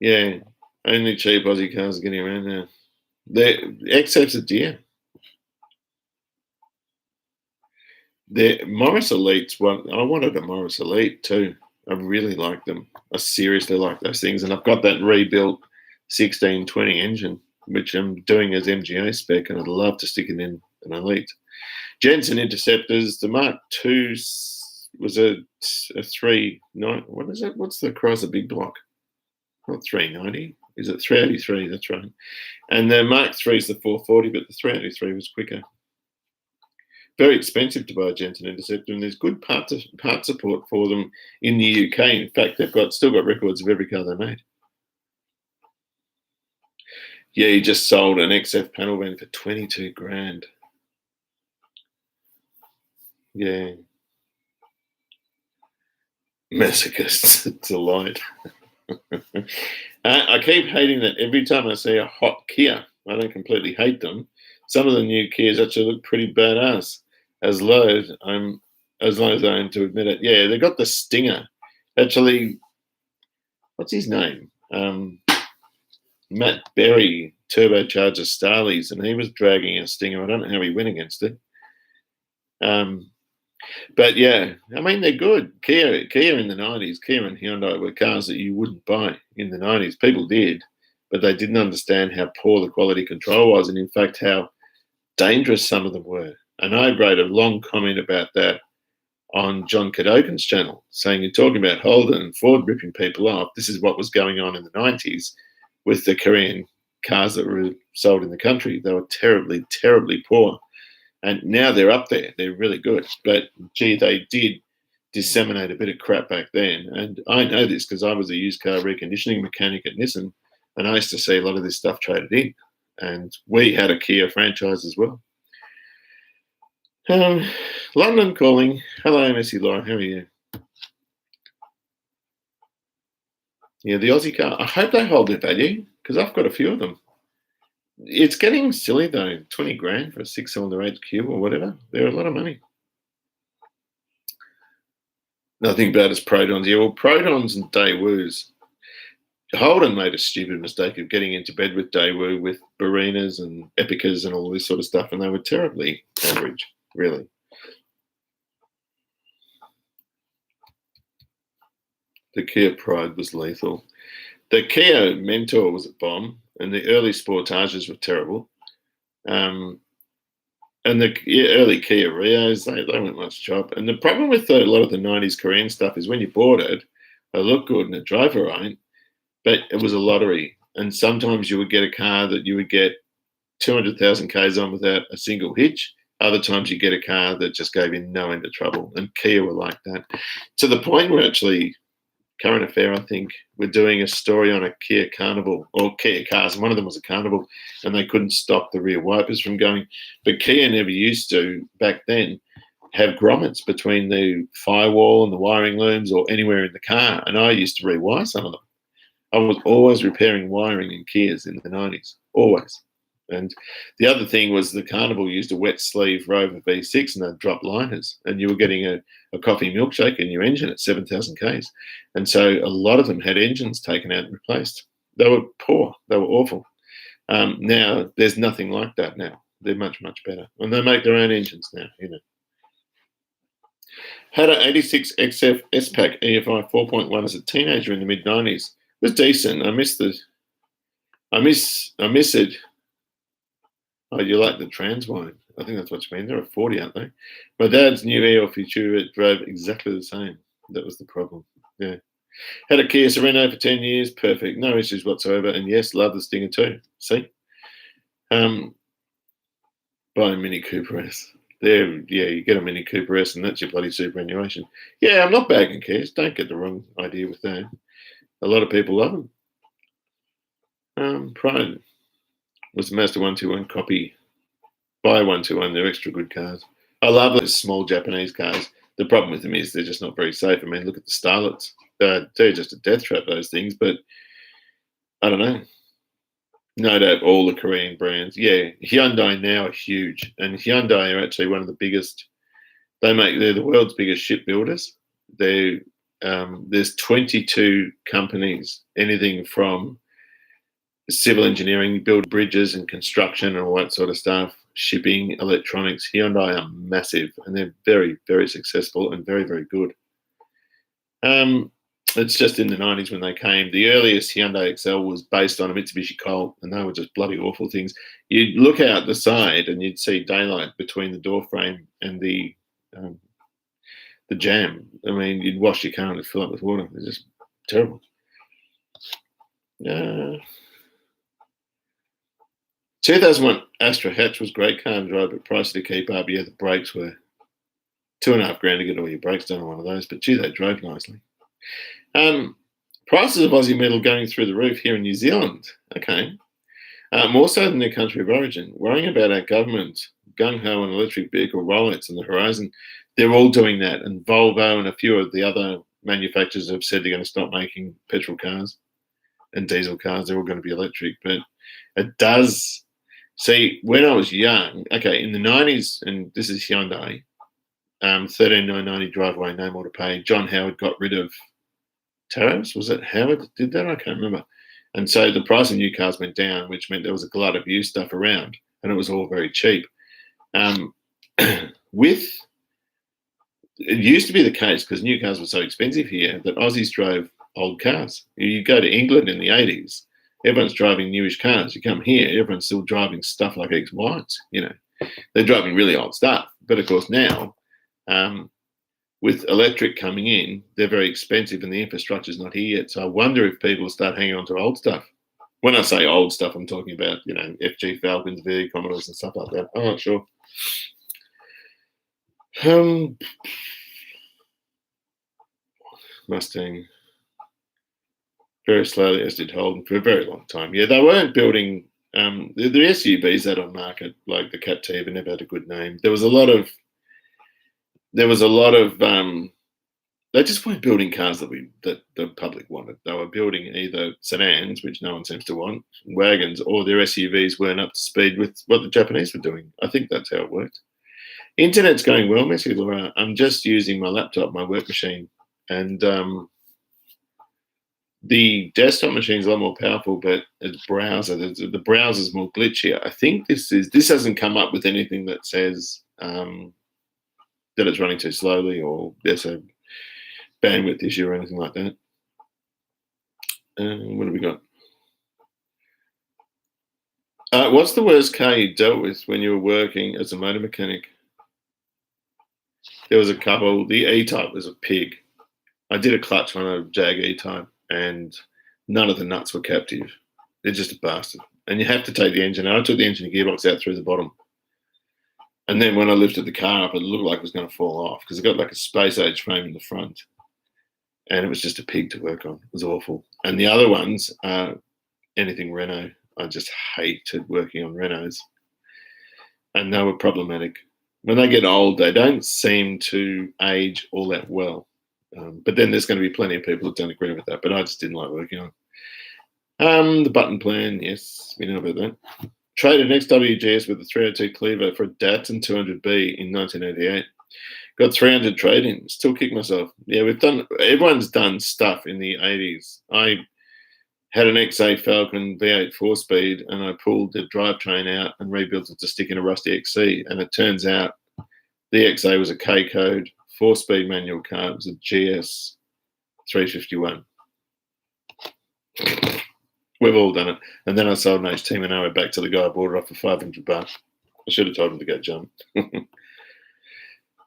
Yeah, only cheap Aussie cars are getting around now. The XF's a dear. The Morris Elites, I wanted a Morris Elite too. I really like them. I seriously like those things. And I've got that rebuilt 1620 engine, which I'm doing as MGA spec, and I'd love to stick it in an Elite. Jensen Interceptors, the Mark II was a 390. What is it? What's the Chrysler Big Block? Not 390. Is it 383? That's right. And the Mark III is the 440, but the 383 was quicker. Very expensive to buy a Jensen Interceptor, and there's good part support for them in the UK. In fact, they've still got records of every car they made. Yeah, he just sold an XF panel van for 22 grand. Yeah. Masochists. Delight. I keep hating that every time I see a hot Kia. I don't completely hate them. Some of the new Kias actually look pretty badass. As low as I am to admit it. Yeah, they got the Stinger. Actually, what's his name? Matt Berry turbocharged a Starleys, and he was dragging a Stinger. I don't know how he went against it. But yeah, I mean they're good. Kia in the 90s, Kia and Hyundai were cars that you wouldn't buy in the 90s. People did, but they didn't understand how poor the quality control was, and in fact how dangerous some of them were. And I wrote a long comment about that on John Cadogan's channel, saying you're talking about Holden and Ford ripping people off. This is what was going on in the 90s with the Korean cars that were sold in the country. They were terribly, terribly poor. And now they're up there. They're really good. But, gee, they did disseminate a bit of crap back then. And I know this because I was a used car reconditioning mechanic at Nissan, and I used to see a lot of this stuff traded in. And we had a Kia franchise as well. London calling. Hello, Missy Laura. How are you? Yeah, the Aussie car. I hope they hold their value because I've got a few of them. It's getting silly though. 20 grand for a 6-cylinder HQ or whatever. They're a lot of money. Nothing bad as Protons. Yeah, well, Protons and Daewoo's. Holden made a stupid mistake of getting into bed with Daewoo with Barinas and Epicas and all this sort of stuff, and they were terribly average, really. The Kia Pride was lethal. The Kia Mentor was a bomb, and the early Sportages were terrible. And the early Kia Rios, they weren't much chop. And the problem with a lot of the 90s Korean stuff is when you bought it, it looked good and it drove all right, but it was a lottery. And sometimes you would get a car that you would get 200,000 Ks on without a single hitch. Other times you get a car that just gave you no end of trouble. And Kia were like that. To the point where actually, current affair, I think, we're doing a story on a Kia Carnival or Kia cars, and one of them was a Carnival, and they couldn't stop the rear wipers from going. But Kia never used to, back then, have grommets between the firewall and the wiring looms or anywhere in the car, and I used to rewire some of them. I was always repairing wiring in Kias in the 90s, always. And the other thing was the Carnival used a wet sleeve Rover V6 and they'd drop liners, and you were getting a coffee milkshake in your engine at 7,000 Ks. And so a lot of them had engines taken out and replaced. They were poor. They were awful. Now there's nothing like that now. They're much, much better. And they make their own engines now, you know. Had an 86 XF S-Pack EFI 4.1 as a teenager in the mid-90s. It was decent. I miss it. Oh, you like the Transwine? I think that's what you mean. They're a 40, aren't they? My dad's new EL Futura drove exactly the same. That was the problem. Yeah. Had a Kia Sorento for 10 years. Perfect. No issues whatsoever. And yes, love the Stinger too. See? Buy a Mini Cooper S. There, yeah, you get a Mini Cooper S and that's your bloody superannuation. Yeah, I'm not bagging Kias. Don't get the wrong idea with that. A lot of people love them. Pride was the Mazda 121 copy. Buy 121, they're extra good cars. I love those small Japanese cars. The problem with them is they're just not very safe. I mean, look at the Starlets. They're just a death trap, those things. But I don't know. No doubt all the Korean brands. Yeah, Hyundai now are huge. And Hyundai are actually one of the biggest. They're the world's biggest shipbuilders. There's 22 companies, anything from civil engineering, build bridges and construction and all that sort of stuff, shipping, electronics. Hyundai are massive and they're very, very successful and very, very good. It's just in the 90s when they came. The earliest Hyundai Excel was based on a Mitsubishi Colt, and they were just bloody awful things. You'd look out the side and you'd see daylight between the door frame and the jam. I mean, you'd wash your car and it'd fill up with water. It's just terrible. 2001 Astra Hatch was great car and drive, but pricey to keep up. Yeah, the brakes were $2.5 grand to get all your brakes done on one of those, but gee, they drove nicely. Prices of Aussie metal going through the roof here in New Zealand. Okay. More so than their country of origin, worrying about our government, gung-ho on electric vehicle rollouts on the horizon. They're all doing that, and Volvo and a few of the other manufacturers have said they're going to stop making petrol cars and diesel cars. They're all going to be electric. But it does, see, when I was young, okay, in the 90s, and this is Hyundai, 13990 driveway, no more to pay. John Howard got rid of tariffs. Was it Howard that did that? I can't remember. And so the price of new cars went down, which meant there was a glut of used stuff around, and it was all very cheap. With it used to be the case, because new cars were so expensive here, that Aussies drove old cars. You go to England in the 80s, everyone's driving newish cars. You come here, everyone's still driving stuff like X-Whites. They're driving really old stuff. But of course now, with electric coming in, they're very expensive and the infrastructure's not here yet. So I wonder if people start hanging on to old stuff. When I say old stuff, I'm talking about, FG Falcons, VW Commodores and stuff like that. I'm not sure. Mustang. Very slowly, as did Holden, for a very long time. Yeah, they weren't building the SUVs that on market, like the Captiva, never had a good name. There was a lot of they just weren't building cars that the public wanted. They were building either sedans, which no one seems to want, wagons, or their SUVs weren't up to speed with what the Japanese were doing. I think that's how it worked. Internet's going well, Missy Laura. I'm just using my laptop, my work machine, and the desktop machine is a lot more powerful, but its browser, the browser's more glitchy. I think this hasn't come up with anything that says that it's running too slowly or there's a bandwidth issue or anything like that. What have we got? What's the worst car you dealt with when you were working as a motor mechanic? There was a couple. The E-Type was a pig. I did a clutch on a Jag E-Type and none of the nuts were captive. They're just a bastard. And you have to take the engine out. I took the engine and gearbox out through the bottom. And then when I lifted the car up, it looked like it was going to fall off because it got like a space age frame in the front. And it was just a pig to work on. It was awful. And the other ones, anything Renault. I just hated working on Renaults. And they were problematic. When they get old, they don't seem to age all that well. But then there's going to be plenty of people who don't agree with that. But I just didn't like working on. The button plan, yes, we know about that. Traded an XWGS with a 302 Cleaver for a Datsun 200B in 1988. Got 300 trade-in. Still kick myself. Yeah, everyone's done stuff in the 80s. I had an XA Falcon V8 4-speed and I pulled the drivetrain out and rebuilt it to stick in a rusty XC. And it turns out the XA was a K code 4-speed manual car. It was a GS 351. We've all done it. And then I sold an HT Monaro back to the guy I bought it off for $500. I should have told him to go jump. Who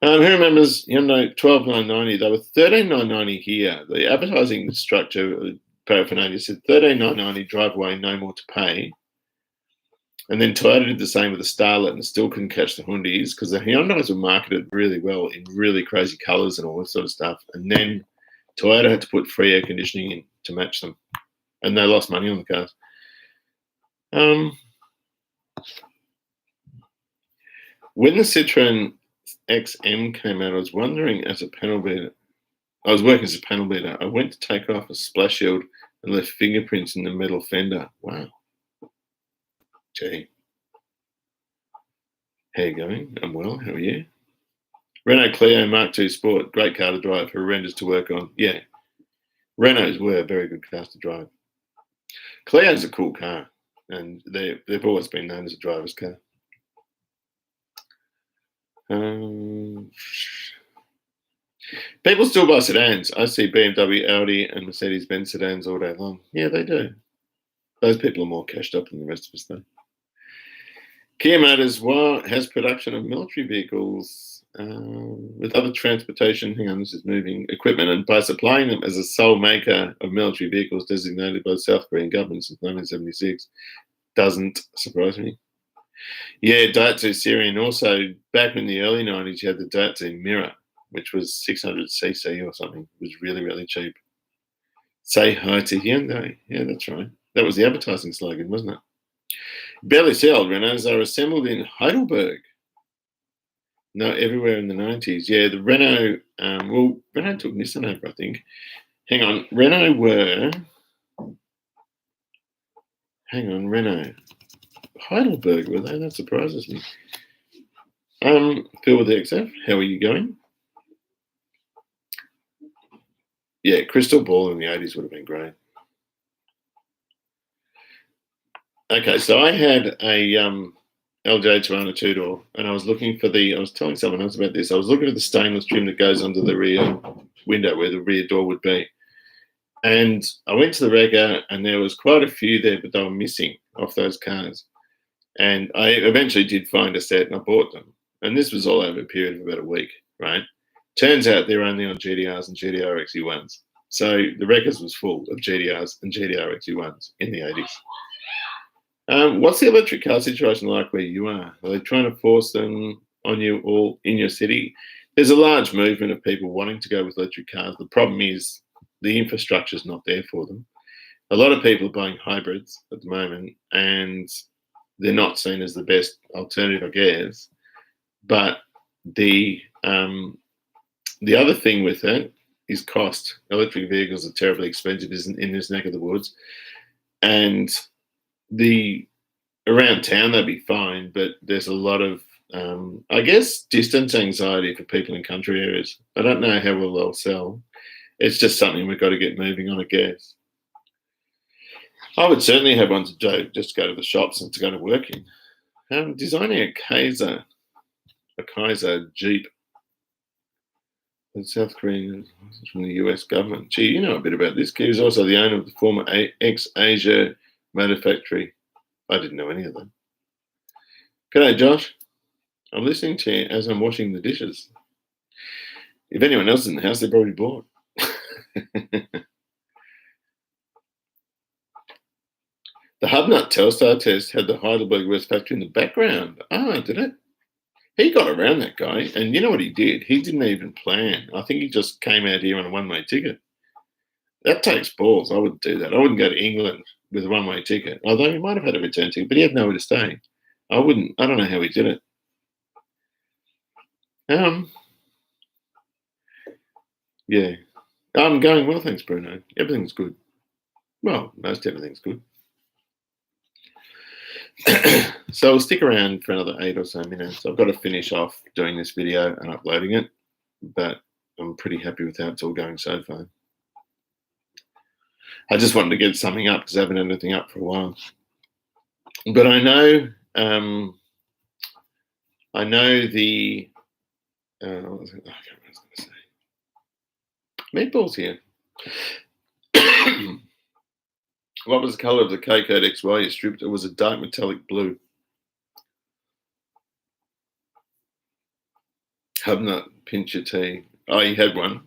remembers Hyundai 12990? They were 13990 here. The advertising structure, paraphernalia said 13990 drive away, no more to pay. And then Toyota did the same with the Starlet and still couldn't catch the Hyundais because the Hyundais were marketed really well in really crazy colours and all this sort of stuff. And then Toyota had to put free air conditioning in to match them. And they lost money on the cars. When the Citroen XM came out, I was wondering as a panel beater. I was working as a panel beater. I went to take off a splash shield and left fingerprints in the metal fender. Wow. Gee. How you going? I'm well. How are you? Renault Clio Mark II Sport. Great car to drive. Horrendous to work on. Yeah. Renaults were very good cars to drive. Clio's a cool car. And they've always been known as a driver's car. People still buy sedans. I see BMW, Audi, and Mercedes-Benz sedans all day long. Yeah, they do. Those people are more cashed up than the rest of us, though. Kia Motors has production of military vehicles with other transportation. Hang on, this is moving equipment, and by supplying them as a sole maker of military vehicles designated by the South Korean government since 1976. Doesn't surprise me. Yeah, Daihatsu Sirian. Also, back in the early 90s, you had the Daihatsu Mirror, which was 600cc or something. It was really, really cheap. Say hi to Hyundai. Yeah, that's right. That was the advertising slogan, wasn't it? Barely see old Renaults. They were assembled in Heidelberg. No, everywhere in the 90s. Yeah, the Renault, Renault took Nissan over, I think. Hang on, Renault. Heidelberg, were they? That surprises me. Phil with the XF, how are you going? Yeah, Crystal Ball in the 80s would have been great. Okay, so I had a LJ Toronto two-door, and I was telling someone else about this. I was looking at the stainless trim that goes under the rear window where the rear door would be. And I went to the wrecker, and there was quite a few there, but they were missing off those cars. And I eventually did find a set, and I bought them. And this was all over a period of about a week, right? Turns out they're only on GTRs and GTR XE1s. So the wreckers was full of GTRs and GTR XE1s in the 80s. What's the electric car situation like where you are? Are they trying to force them on you all in your city? There's a large movement of people wanting to go with electric cars. The problem is the infrastructure is not there for them. A lot of people are buying hybrids at the moment, and they're not seen as the best alternative, I guess. But the other thing with it is cost. Electric vehicles are terribly expensive in this neck of the woods, and around town they'd be fine, but there's a lot of I guess distance anxiety for people in country areas. I don't know how well they'll sell. It's just something we've got to get moving on, I guess. I would certainly have one to just go to the shops and to go to work in. Designing a Kaiser Jeep. The South Korean from the US government. Gee, you know a bit about this. He was also the owner of the former ex-Asia motor factory. I didn't know any of them. G'day, Josh. I'm listening to you as I'm washing the dishes. If anyone else is in the house, they're probably bored. The Hubnut Telstar test had the Heidelberg West factory in the background. Oh, did it? He got around that guy, and you know what he did? He didn't even plan. I think he just came out here on a one-way ticket. That takes balls. I wouldn't do that. I wouldn't go to England with a one-way ticket, although he might have had a return ticket, but he had nowhere to stay. I don't know how he did it. Yeah. I'm going well, thanks, Bruno. Everything's good. Well, most everything's good. So I'll stick around for another 8 or so minutes. I've got to finish off doing this video and uploading it, but I'm pretty happy with how it's all going so far. I just wanted to get something up because I haven't had anything up for a while. But I know the I can't remember what I was going to say. Meatballs here. What was the colour of the K-Code XY you stripped? It was a dark metallic blue. Hubnut Pincher T. Oh, you had one.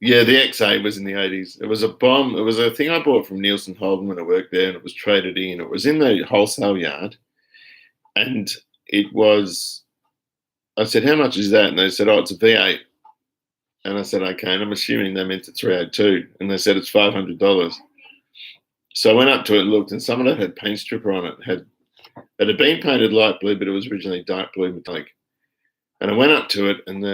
Yeah, the XA was in the 80s. It was a bomb. It was a thing I bought from Nielsen Holden when I worked there, and it was traded in. It was in the wholesale yard, and it was. I said, "How much is that?" And they said, "Oh, it's a V8." And I said, "Okay." And I'm assuming they meant it's 302, and they said it's $500. So I went up to it and looked, and some of it had paint stripper on it. It had been painted light blue, but it was originally dark blue metallic. And I went up to it, and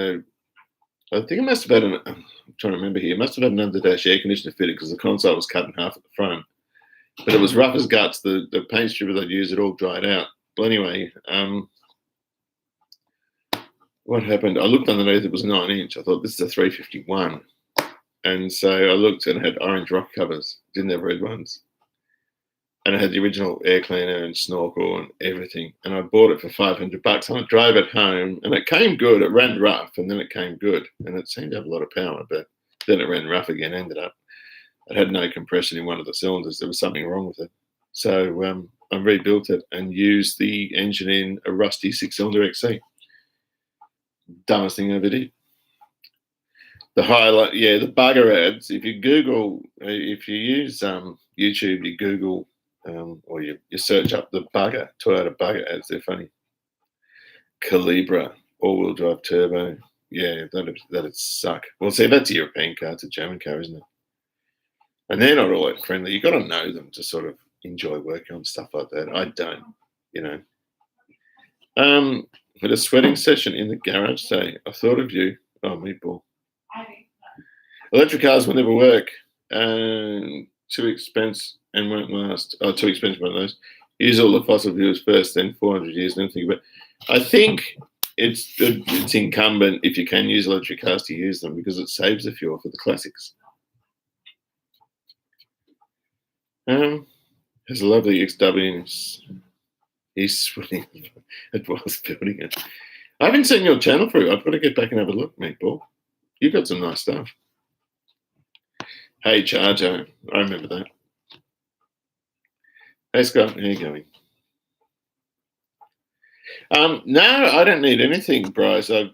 I think it must have had I'm trying to remember here. It must have had an under-dash air conditioner fitted because the console was cut in half at the front. But it was rough as guts. The paint stripper they'd used, it all dried out. But anyway, what happened? I looked underneath, it was 9-inch. I thought, this is a 351. And so I looked and it had orange rock covers. Didn't have red ones. And it had the original air cleaner and snorkel and everything. And I bought it for $500 and I drove it home and it came good. It ran rough and then it came good. And it seemed to have a lot of power, but then it ran rough again, ended up. It had no compression in one of the cylinders. There was something wrong with it. So I rebuilt it and used the engine in a rusty 6-cylinder XC. Dumbest thing I ever did. The highlight, yeah, the bugger ads. If you use YouTube, you Google or you search up the Toyota bugger ads. They're funny. Calibra, all-wheel drive turbo. Yeah, that'd suck. Well, see, that's a European car. It's a German car, isn't it? And they're not all that friendly. You've got to know them to sort of enjoy working on stuff like that. I don't, you know. At a sweating session in the garage today, I thought of you. Oh, meatball. Electric cars will never work. Too expensive and won't last. Oh, too expensive won't last. Use all the fossil fuels first, then 400 years, then think about it. I think it's incumbent, if you can use electric cars, to use them because it saves the fuel for the classics. Has a lovely XW. He's sweating whilst building it. I haven't seen your channel through. I've got to get back and have a look, meatball. You've got some nice stuff. Hey, Charger. I remember that. Hey, Scott. How you going? No, I don't need anything, Bryce. I'll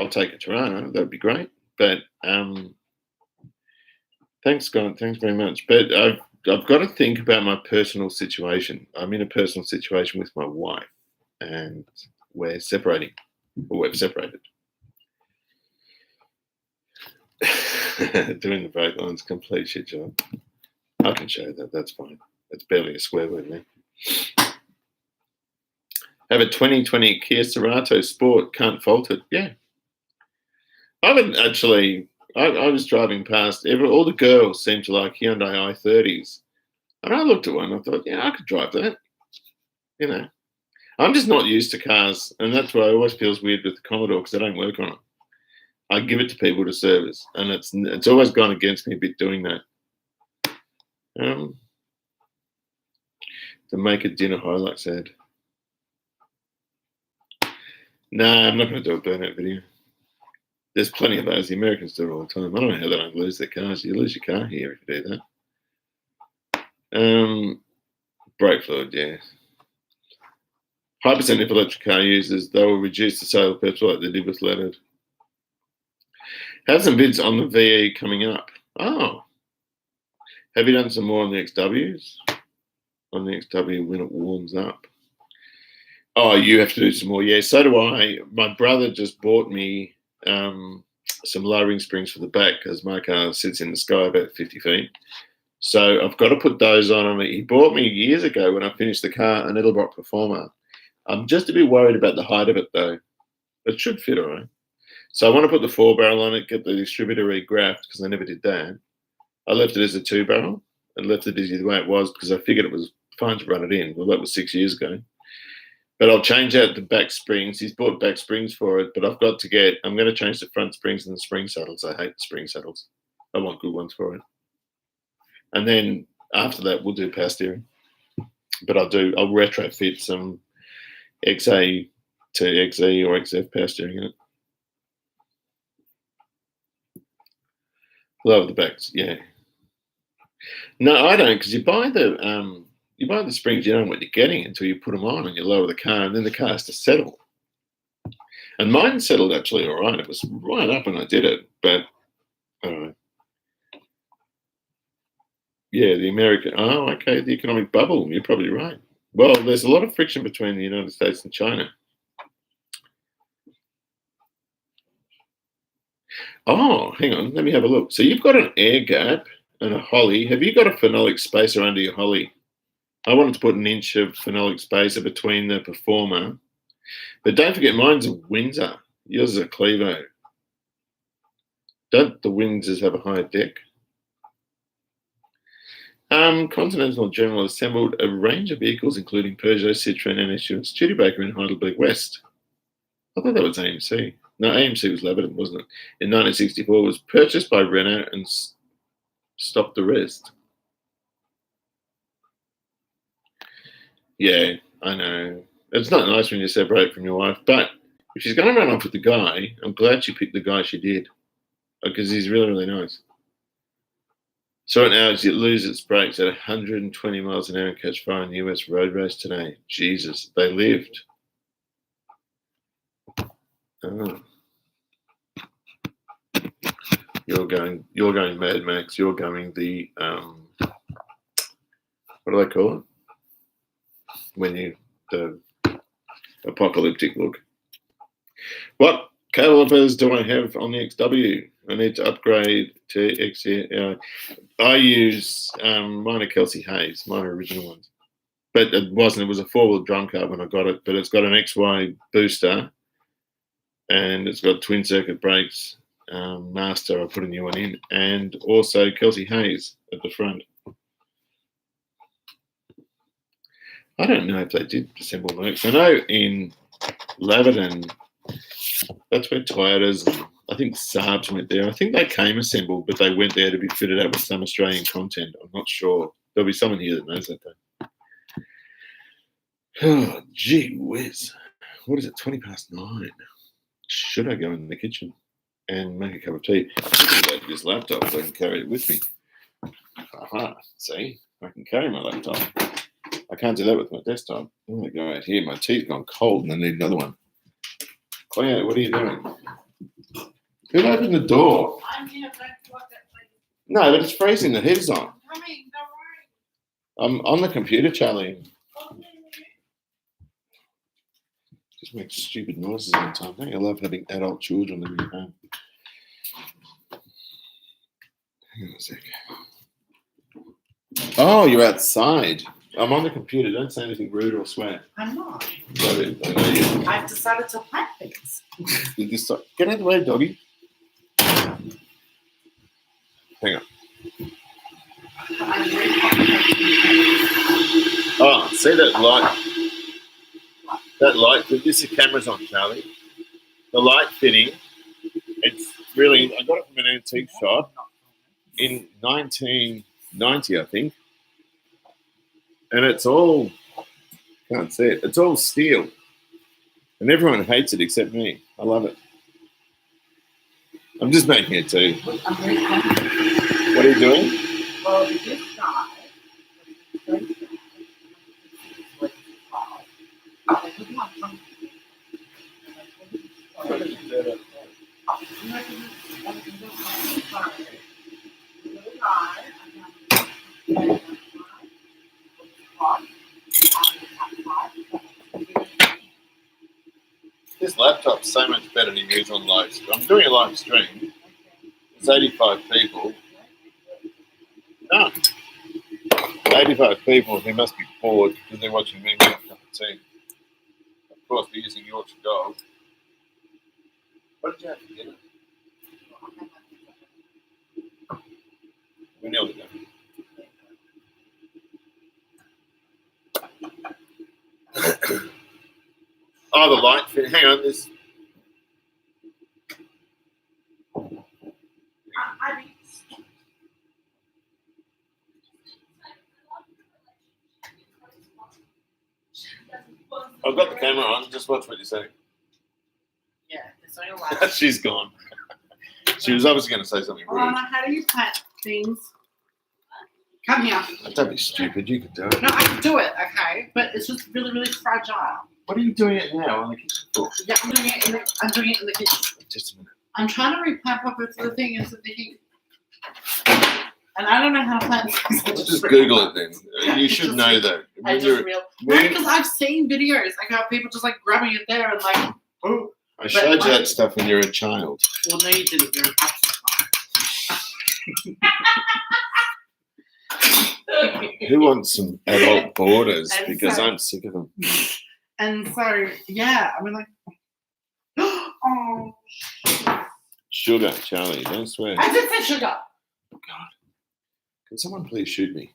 take a Toronto. That'd be great. But thanks, Scott. Thanks very much. But I've got to think about my personal situation. I'm in a personal situation with my wife, and we're separating, or we've separated. Doing the break line's complete shit job. I can show that. That's fine. It's barely a swear word, man. Have a 2020 Kia Cerato Sport. Can't fault it. Yeah. I haven't actually. I was driving past. All the girls seem to like Hyundai i30s. And I looked at one and I thought, yeah, I could drive that. You know. I'm just not used to cars. And that's why it always feels weird with the Commodore because I don't work on it. I give it to people to service. And it's always gone against me a bit doing that. To make a dinner highlights ad. Nah, I'm not going to do a burnout video. There's plenty of those. The Americans do it all the time. I don't know how they don't lose their cars. You lose your car here if you do that. Brake fluid, yeah. High percent of electric car users, they will reduce the sale of petrol like they did with leaded. Have some bids on the VE coming up. Oh. Have you done some more on the XWs? On the XW when it warms up. Oh, you have to do some more. Yeah, so do I. My brother just bought me some lowering springs for the back because my car sits in the sky about 50 feet. So I've got to put those on. He bought me years ago when I finished the car an Edelbrock Performer. I'm just a bit worried about the height of it though. It should fit all right. So I want to put the 4-barrel on it, get the distributor regraphed because I never did that. I left it as a 2-barrel and left it the way it was because I figured it was fine to run it in. Well, that was 6 years ago. But I'll change out the back springs. He's bought back springs for it, but I'm going to change the front springs and the spring saddles. I hate the spring saddles. I want good ones for it. And then after that, we'll do power steering. But I'll retrofit some XA to XE or XF power steering in it. Lower the backs, yeah. No, I don't, because you buy the springs, you don't know what you're getting until you put them on and you lower the car, and then the car has to settle. And mine settled actually all right. It was right up when I did it, but I don't know. Yeah, the economic bubble. You're probably right. Well, there's a lot of friction between the United States and China. Oh, hang on. Let me have a look. So you've got an air gap and a holly. Have you got a phenolic spacer under your holly? I wanted to put an inch of phenolic spacer between the Performer. But don't forget, mine's a Windsor. Yours is a Clevo. Don't the Windsors have a higher deck? Continental General assembled a range of vehicles, including Peugeot, Citroën, NSU, and Studebaker in Heidelberg West. I thought that was AMC. No, AMC was Lebanon, wasn't it? In 1964, it was purchased by Renault and stopped the rest. Yeah, I know. It's not nice when you separate from your wife, but if she's going to run off with the guy, I'm glad she picked the guy she did because he's really, really nice. So now it loses its brakes at 120 miles an hour and catch fire in the US road race today. Jesus, they lived. Oh. You're going Mad Max. You're going the what do they call it? The apocalyptic look. What calipers do I have on the XW? I need to upgrade to XE. I use mine are Kelsey Hayes, mine are original ones. But it wasn't. It was a four-wheel drum car when I got it. But it's got an XY booster, and it's got twin circuit brakes. Master, I put a new one in, and also Kelsey Hayes at the front. I don't know if they did assemble works. I know in Laverton, that's where Toyotas, I think Saabs went there. I think they came assembled, but they went there to be fitted out with some Australian content. I'm not sure. There'll be someone here that knows that though. Oh, gee whiz. What is it, 9:20? Should I go in the kitchen and make a cup of tea? I can take this laptop so I can carry it with me. Aha, see? I can carry my laptop. I can't do that with my desktop. I'm going to go out here. My tea's gone cold and I need another one. Cleo, what are you doing? Who opened the door? I'm here, don't lock that place. No, but it's freezing. The heater's on. I'm coming, don't worry. I'm on the computer, Charlie. Just make stupid noises all the time. Don't you love having adult children living at home? Hang on a sec. Oh, you're outside. I'm on the computer. Don't say anything rude or swear. I'm not. I know you. I've decided to plant things. Get out of the way, doggy. Hang on. I'm very complicated. Oh, see that light? That light, this is cameras on, Charlie. The light fitting, it's really, I got it from an antique shop in 1990, I think. And it's all, can't see it, it's all steel. And everyone hates it except me. I love it. I'm just making it too. I'm very complicated. What are you doing? Well, this guy, This laptop's so much better to use on live stream. I'm doing a live stream. It's 85 people. No. 85 people, they must be bored because they're watching me make a cup of tea. Of course, we're using Yorkshire Gold. What did you have for dinner? We nearly done. Oh, the light fit. Hang on, this. I've got the camera on. Just watch what you're saying. Yeah, it's on your life. She's gone. She was obviously going to say something rude. Alana, how do you plant things? Come here. Don't be stupid. You can do it. No, I can do it, okay? But it's just really, really fragile. What are you doing it now on the kitchen floor? Yeah, I'm doing it in the kitchen. Just a minute. I'm trying to replant properly. The thing is that thinking, and I don't know how to plant things. Just Google it then. You should know that. I just real. No, because I've seen videos like how people just like grabbing it there and like, oh. I showed you that stuff when you were a child. Well, no, you didn't. You're an absolute. Who wants some adult borders? And Because so- I'm sick of them. And so, yeah, I mean, like, oh, Sugar, Charlie, don't swear. I did say sugar. Oh, God. Can someone please shoot me?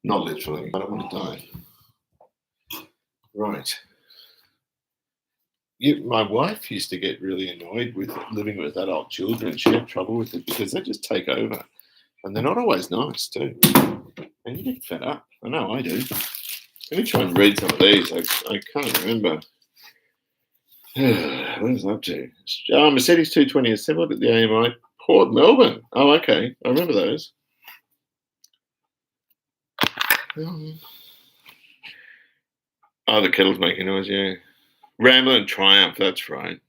Not literally. I don't want to die. Right. My wife used to get really annoyed with living with adult children. She had trouble with it because they just take over. And they're not always nice, too. And you get fed up. I know I do. Let me try and read some of these. I can't remember. What was I up to? Mercedes 220 assembled at the AMI, Port Melbourne. Oh, okay. I remember those. Oh, the kettle's making noise, yeah. Rambler and Triumph, that's right.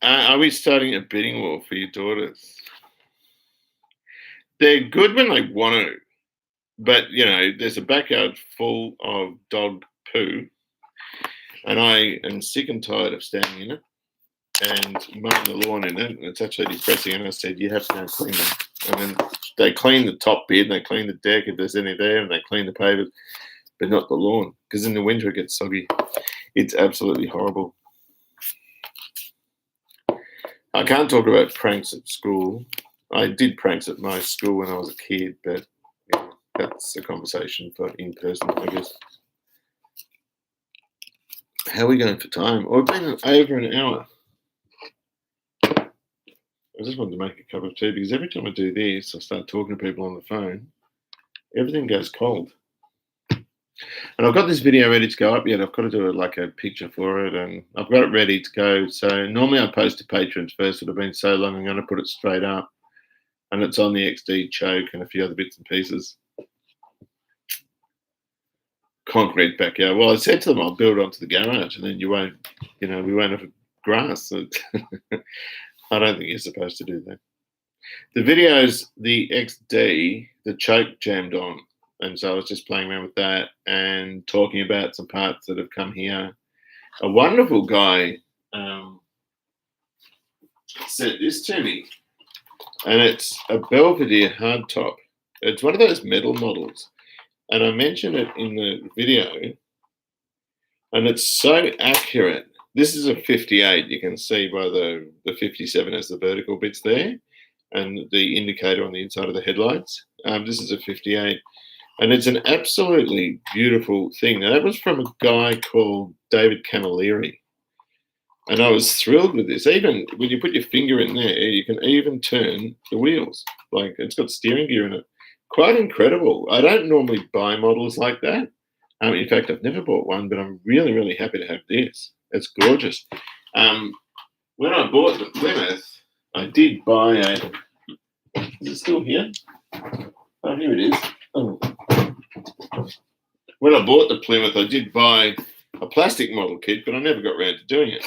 Are we starting a bidding war for your daughters? They're good when they want to, but, you know, there's a backyard full of dog poo. And I am sick and tired of standing in it and mowing the lawn in it, and it's actually depressing. And I said, you have to go and clean them. And then they clean the top bit, and they clean the deck if there's any there, and they clean the pavers, but not the lawn, because in the winter it gets soggy. It's absolutely horrible. I can't talk about pranks at school. I did pranks at my school when I was a kid, but that's a conversation for in person, I guess. How are we going for time? We've been over an hour. I just wanted to make a cup of tea because every time I do this, I start talking to people on the phone, everything goes cold. And I've got this video ready to go up yet. I've got to do a picture for it, and I've got it ready to go. So normally I post to patrons first. It would have been so long, I'm going to put it straight up. And it's on the XD choke and a few other bits and pieces. Concrete backyard. Well, I said to them, I'll build onto the garage, and then we won't have grass. I don't think you're supposed to do that. The videos, the XD, the choke jammed on. And so I was just playing around with that and talking about some parts that have come here. A wonderful guy sent this to me, and it's a Belvedere hardtop. It's one of those metal models, and I mentioned it in the video, and it's so accurate. This is a 58. You can see by the 57 has the vertical bits there, and the indicator on the inside of the headlights. This is a 58. And it's an absolutely beautiful thing. Now, that was from a guy called David Camilleri. And I was thrilled with this. Even when you put your finger in there, you can even turn the wheels. Like, it's got steering gear in it. Quite incredible. I don't normally buy models like that. In fact, I've never bought one, but I'm really, really happy to have this. It's gorgeous. When I bought the Plymouth, I did buy a... Is it still here? Oh, here it is. Oh. When I bought the Plymouth, I did buy a plastic model kit, but I never got around to doing it.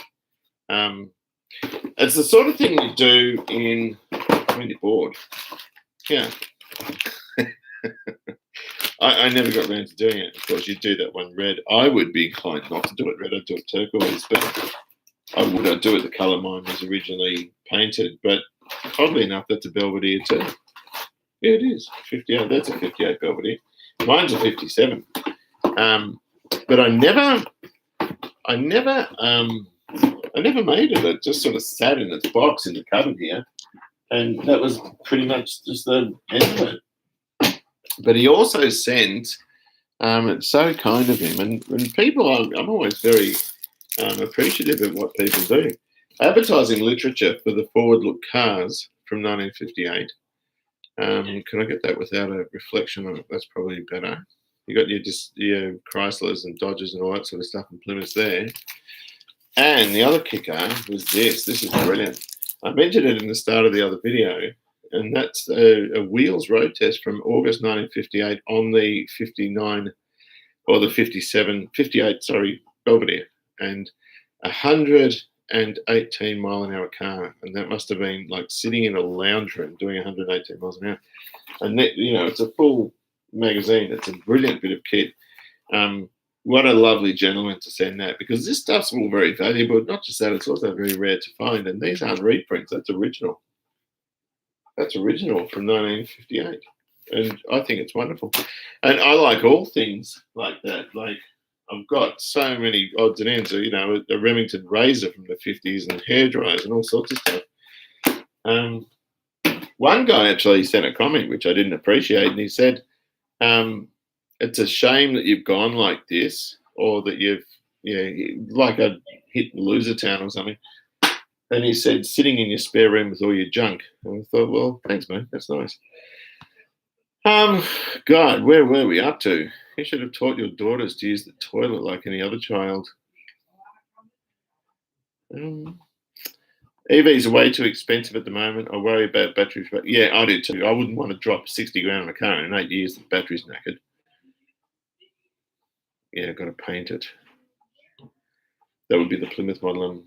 It's the sort of thing you do when you're bored. Yeah. I never got around to doing it. Of course, you do that one red. I would be inclined not to do it red. I'd do it turquoise, but I'd do it the colour mine was originally painted. But oddly enough, that's a Belvedere too. Yeah, it is. 58. That's a 58 Belvedere. Mine's a 57. But I never made it. It just sort of sat in its box in the cupboard here, and that was pretty much just the end of it. But he also sent. It's so kind of him, and people. I'm always very appreciative of what people do. Advertising literature for the Forward Look cars from 1958. Can I get that without a reflection on it? That's probably better. You got your Chryslers and Dodgers and all that sort of stuff and Plymouths there. And the other kicker was this. This is brilliant. I mentioned it in the start of the other video, and that's a wheels road test from August 1958 on the 59 or the 58, Belvedere, and 118 mile an hour car, and that must have been like sitting in a lounge room doing 118 miles an hour. And that, it's a full magazine. It's a brilliant bit of kit. What a lovely gentleman to send that, because this stuff's all very valuable. Not just that, it's also very rare to find. And these aren't reprints. That's original. That's original from 1958. And I think it's wonderful. And I like all things like that. Like, I've got so many odds and ends. A Remington razor from the 50s and hairdryers and all sorts of stuff. One guy actually sent a comment, which I didn't appreciate, and he said, it's a shame that you've gone like this, or that you've, like a hit Loser Town or something. And he said, sitting in your spare room with all your junk. And I thought, well, thanks, mate. That's nice. God, where were we up to? You should have taught your daughters to use the toilet like any other child. EVs are way too expensive at the moment. I worry about batteries. But yeah, I do too. I wouldn't want to drop 60 grand on a car, and in 8 years the battery's knackered. Yeah, got to paint it. That would be the Plymouth model.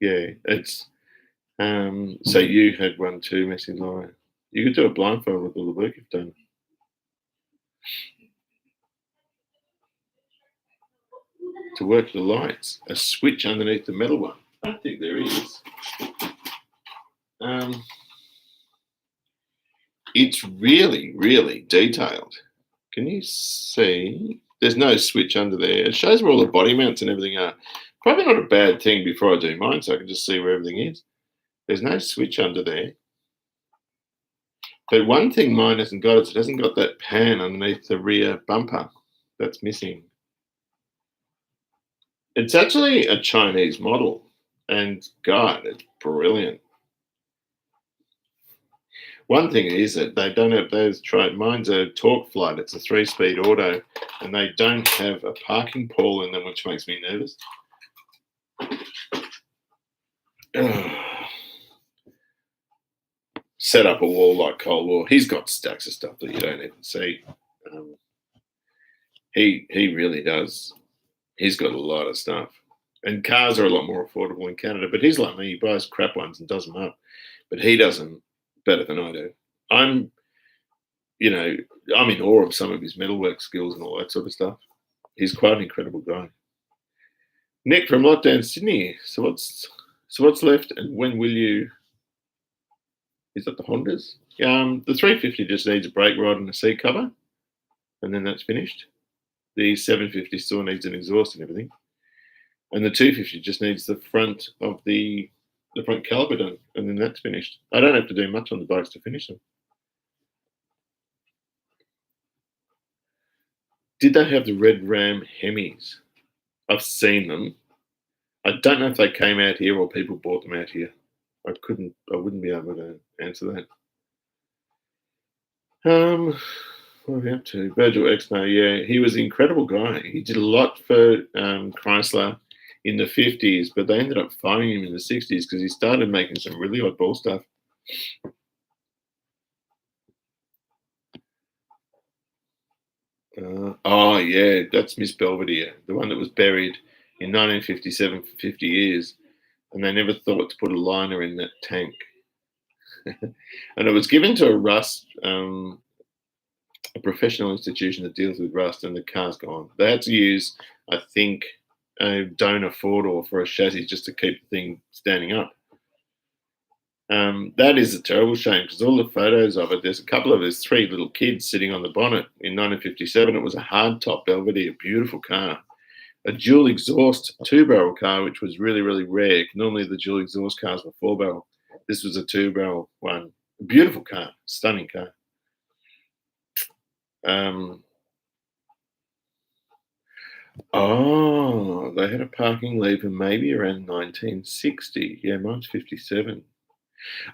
Yeah, it's. So you had one too, Messy Laura. You could do a blindfold with all the work you've done. to work the lights. A switch underneath the metal one. I don't think there is. It's really, really detailed. Can you see? There's no switch under there. It shows where all the body mounts and everything are. Probably not a bad thing before I do mine, so I can just see where everything is. There's no switch under there. But one thing mine hasn't got is it hasn't got that pan underneath the rear bumper. That's missing. It's actually a Chinese model, and God, it's brilliant. One thing is that they don't have those. Mine's a torque flight. It's a 3-speed auto, and they don't have a parking pole in them, which makes me nervous. Set up a wall like Cold War. He's got stacks of stuff that you don't even see. He really does. He's got a lot of stuff. And cars are a lot more affordable in Canada, but he's like me. He buys crap ones and does them up. But he does them better than I do. I'm in awe of some of his metalwork skills and all that sort of stuff. He's quite an incredible guy. Nick from Lockdown Sydney. So what's left, and when will you? Is that the Hondas? The 350 just needs a brake rod and a seat cover, and then that's finished. The 750 still needs an exhaust and everything, and the 250 just needs the front of the front caliper done, and then that's finished. I don't have to do much on the bikes to finish them. Did they have the red Ram Hemis? I've seen them. I don't know if they came out here or people bought them out here. I wouldn't be able to answer that. What are we up to? Virgil Exner, yeah, he was an incredible guy. He did a lot for Chrysler in the 50s, but they ended up firing him in the 60s because he started making some really oddball stuff. Oh, yeah, that's Miss Belvedere, the one that was buried in 1957 for 50 years, and they never thought to put a liner in that tank. And it was given to a professional institution that deals with rust, and the car's gone. They had to use, I think, a donor four-door for a chassis just to keep the thing standing up. That is a terrible shame because all the photos of it, there's three little kids sitting on the bonnet in 1957. It was a hardtop Belvedere, beautiful car. A dual exhaust 2-barrel car, which was really, really rare. Normally the dual exhaust cars were 4-barrel. This was a 2-barrel one. A beautiful car, stunning car. They had a parking lever maybe around 1960. Yeah, mine's 57.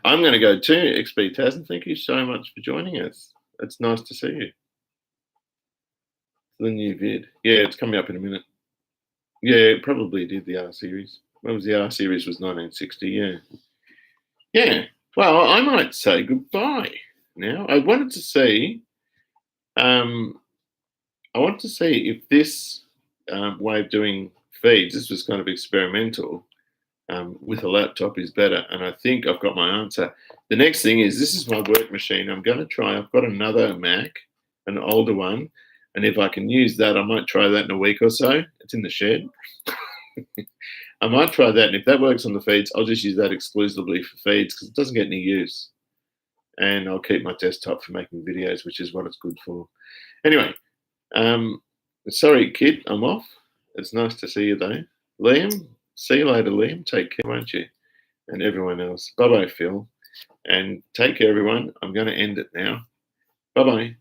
I'm going to go too, XP Taz, and thank you so much for joining us. It's nice to see you. The new vid. Yeah, it's coming up in a minute. Yeah, it probably did the R series. When was the R series? Was 1960, yeah. Yeah. Well, I might say goodbye now. I wanted to see if this way of doing feeds, this was kind of experimental, with a laptop is better. And I think I've got my answer. The next thing is, this is my work machine. I'm going to try, I've got another Mac, an older one. And if I can use that, I might try that in a week or so. It's in the shed. I might try that. And if that works on the feeds, I'll just use that exclusively for feeds because it doesn't get any use. And I'll keep my desktop for making videos, which is what it's good for. Anyway, sorry, kid, I'm off. It's nice to see you though. Liam, see you later, Liam. Take care, won't you? And everyone else. Bye-bye, Phil. And take care, everyone. I'm going to end it now. Bye-bye.